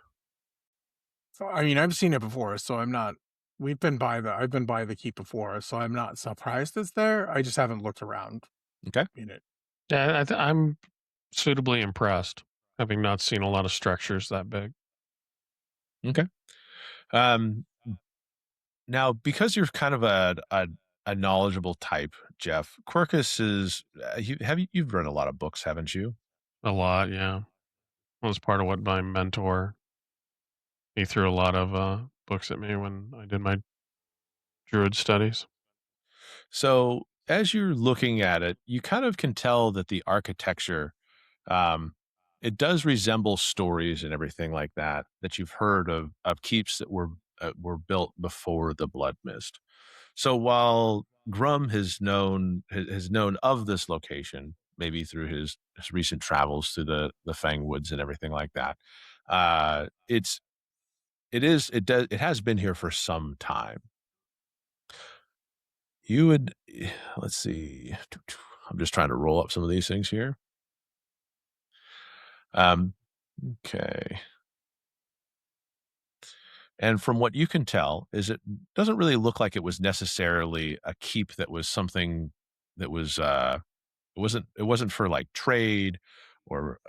C: So, I mean, I've seen it before, so I'm not. I've been by the keep before, so I'm not surprised it's there. I just haven't looked around
A: Okay.
C: in it.
B: Yeah, I'm suitably impressed, having not seen a lot of structures that big.
A: Okay. Um, Now, because you're kind of a knowledgeable type, Jeff, Quercus is you've read a lot of books, haven't you?
B: A lot, yeah. That was part of what my mentor, he threw a lot of books at me when I did my druid studies.
A: So as you're looking at it, you kind of can tell that the architecture, um, it does resemble stories and everything like that you've heard of keeps that were built before the Blood Mist. So while Gruum has known of this location, maybe through his recent travels through the Fang Woods and everything like that, uh, it's it has been here for some time. You would let's see. I'm just trying to roll up some of these things here. Um, okay. And from what you can tell, is it doesn't really look like it was necessarily a keep that was something that was it wasn't for like trade or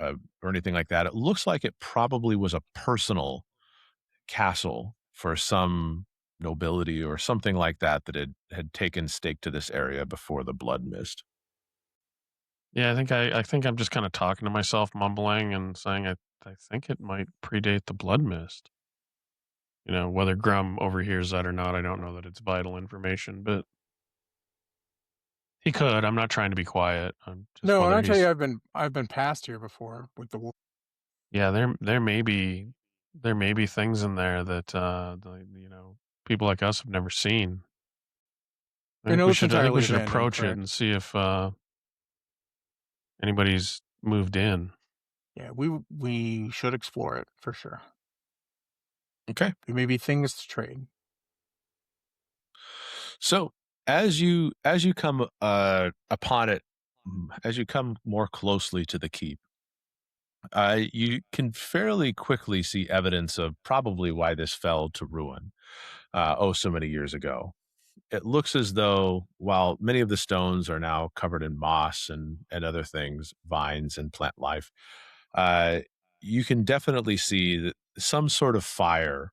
A: anything like that. It looks like it probably was a personal castle for some nobility or something like that had taken stake to this area before the Blood Mist.
B: Yeah, I think I'm just kind of talking to myself, mumbling and saying I think it might predate the Blood Mist. Whether Grum overhears that or not, I don't know that it's vital information, but he could. I'm not trying to be quiet. I'm just
C: No, and
B: whether
C: actually,
B: he's
C: I've been past here before with the wolf.
B: yeah, there may be things in there that people like us have never seen.
C: I know it's
B: I think we
C: entirely
B: should
C: abandoned,
B: approach it
C: correct?
B: and see if anybody's moved in.
C: Yeah, we should explore it for sure.
A: Okay.
C: There may be things to trade.
A: So as you come upon it, as you come more closely to the keep, you can fairly quickly see evidence of probably why this fell to ruin. So many years ago. It looks as though while many of the stones are now covered in moss and other things, vines and plant life, uh, you can definitely see that some sort of fire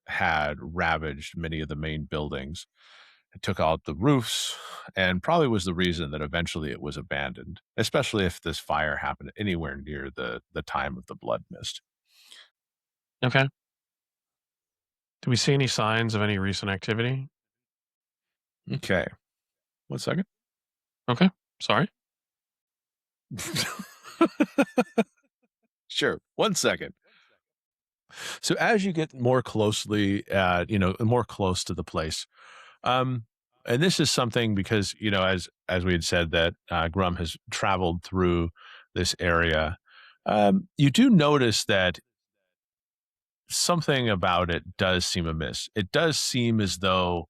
A: had ravaged many of the main buildings. It took out the roofs and probably was the reason that eventually it was abandoned, especially if this fire happened anywhere near the time of the Blood Mist.
B: Okay. Do we see any signs of any recent activity?
A: Okay. 1 second.
B: Okay. Sorry.
A: Sure. 1 second. So as you get more closely, more close to the place, um, and this is something because as we had said that Gruum has traveled through this area, you do notice that something about it does seem amiss. It does seem as though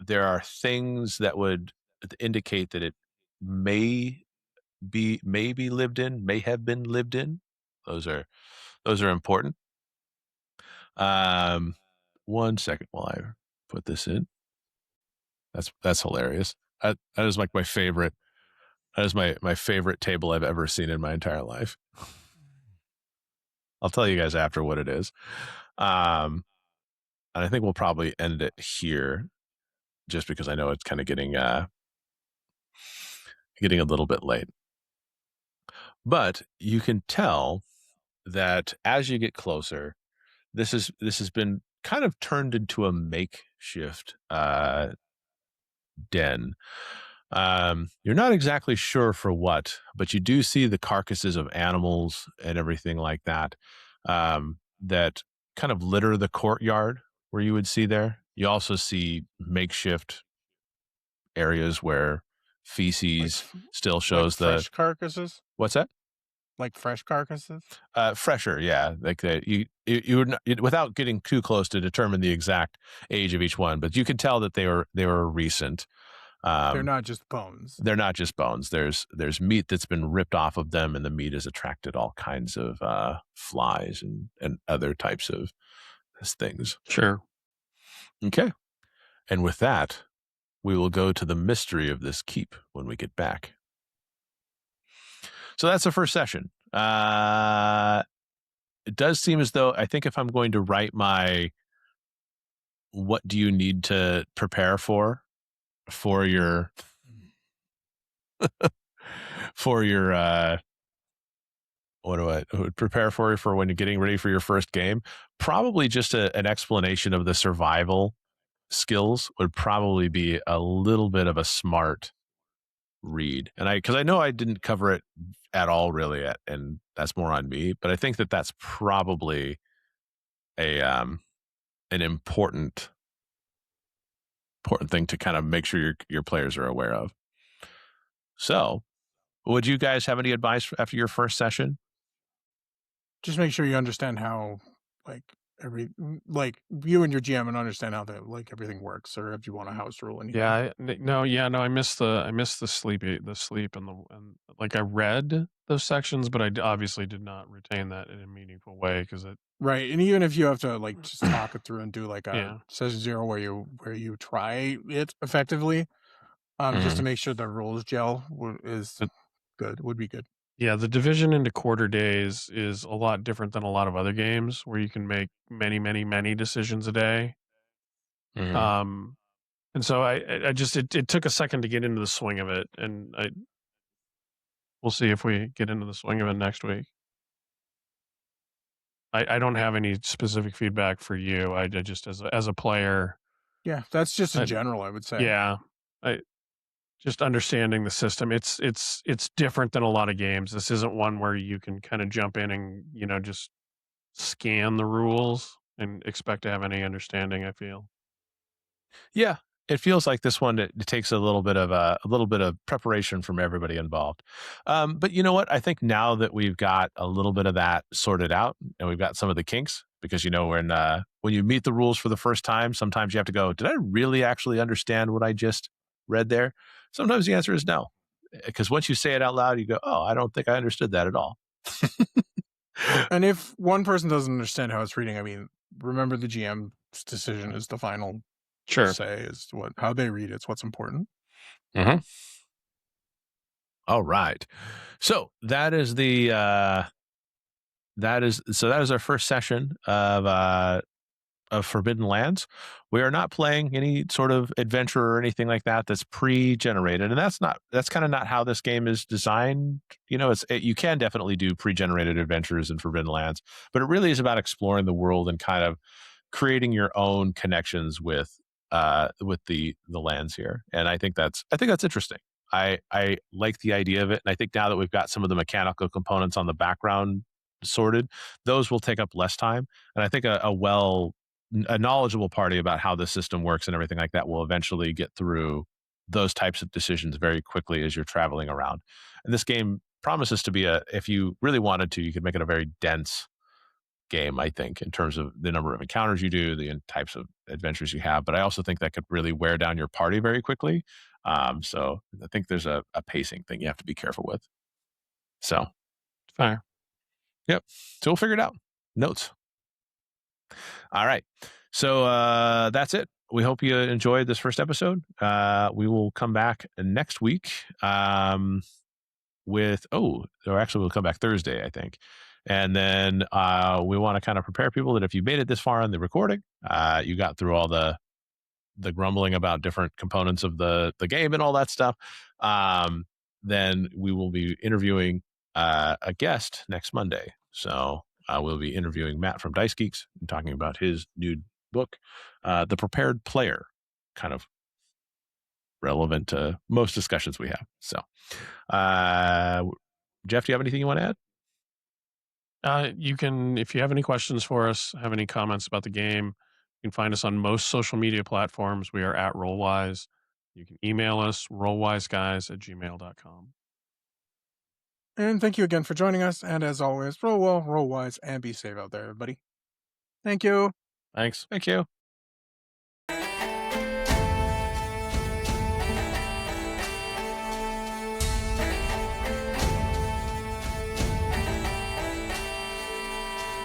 A: there are things that would indicate that it may be lived in, may have been lived in. Those are important. Um, 1 second while I put this in. That's hilarious. That is like my favorite. That is my favorite table I've ever seen in my entire life. I'll tell you guys after what it is. And I think we'll probably end it here, just because I know it's kind of getting a little bit late. But you can tell that as you get closer, this has been kind of turned into a makeshift den. You're not exactly sure for what, but you do see the carcasses of animals and everything like that that kind of litter the courtyard where you would see there. You also see makeshift areas where
C: Like
A: feces still
C: like
A: shows the
C: fresh carcasses,
A: what's that?
C: like fresh carcasses.
A: Fresher, yeah. Like you would not, without getting too close to determine the exact age of each one, but you could tell that they were recent.
C: They're
A: Um,
C: not just bones.
A: they're not just bones. There's meat that's been ripped off of them, and the meat has attracted all kinds of flies and other types of as things.
B: Sure.
A: Okay. And with that, we will go to the mystery of this keep when we get back. So that's the first session. It does seem as though I think if I'm going to write my what do you need to prepare for your what do I prepare for when you're getting ready for your first game, probably just an explanation of the survival skills would probably be a little bit of a smart read. And because I know I didn't cover it at all really yet, and that's more on me, but I think that's probably an important thing to kind of make sure your players are aware of. So, would you guys have any advice after your first session?
C: Just make sure you understand how, you and your GM and understand how everything works, or if you want a house rule. Anything.
B: I missed the sleep and I read those sections, but I obviously did not retain that in a meaningful way because it.
C: Right, and even if you have to just talk it through and do a session 0 where you try it effectively, just to make sure the rules gel is good. Would be good.
B: Yeah, the division into quarter days is a lot different than a lot of other games where you can make many, many, many decisions a day. And so I just it took a second to get into the swing of it, and we'll see if we get into the swing of it next week. I don't have any specific feedback for you. I just as a player.
C: Yeah, that's just in general, I would say.
B: Yeah, just understanding the system. It's different than a lot of games. This isn't one where you can kind of jump in and just scan the rules and expect to have any understanding. I feel.
A: Yeah, it feels like this one. It takes a little bit of preparation from everybody involved. But you know what? I think now that we've got a little bit of that sorted out, and we've got some of the kinks, because when you meet the rules for the first time, sometimes you have to go, did I really actually understand what I just read there? Sometimes the answer is no, because once you say it out loud, you go, oh, I don't think I understood that at all.
C: And if one person doesn't understand how it's reading, I mean, remember the GM's decision is the final say, is how they read it's what's important.
A: All right. So that is our first session of Forbidden Lands. We are not playing any sort of adventure or anything like that that's pre-generated, and that's kind of not how this game is designed. You can definitely do pre-generated adventures in Forbidden Lands, but it really is about exploring the world and kind of creating your own connections with the lands here. And I think that's interesting. I like the idea of it, and I think now that we've got some of the mechanical components on the background sorted, those will take up less time. And I think a knowledgeable party about how the system works and everything like that will eventually get through those types of decisions very quickly as you're traveling around. And this game promises to be if you really wanted to, you could make it a very dense game, I think, in terms of the number of encounters you do, the types of adventures you have. But I also think that could really wear down your party very quickly. So I think there's a pacing thing you have to be careful with. So
B: fair.
A: Yep. So we'll figure it out. Notes. All right. So that's it. We hope you enjoyed this first episode. We will come back next week we'll come back Thursday, I think. And then we want to kind of prepare people that if you made it this far in the recording, you got through all the grumbling about different components of the game and all that stuff, then we will be interviewing a guest next Monday. So we'll be interviewing Matt from Dice Geeks and talking about his new book, The Prepared Player, kind of relevant to most discussions we have. So, Jeff, do you have anything you want to add?
B: You can, if you have any questions for us, have any comments about the game, you can find us on most social media platforms. We are at Rollwise. You can email us, rollwiseguys@gmail.com.
C: And thank you again for joining us. And as always, roll well, roll wise, and be safe out there, everybody. Thank you.
B: Thanks.
A: Thank you.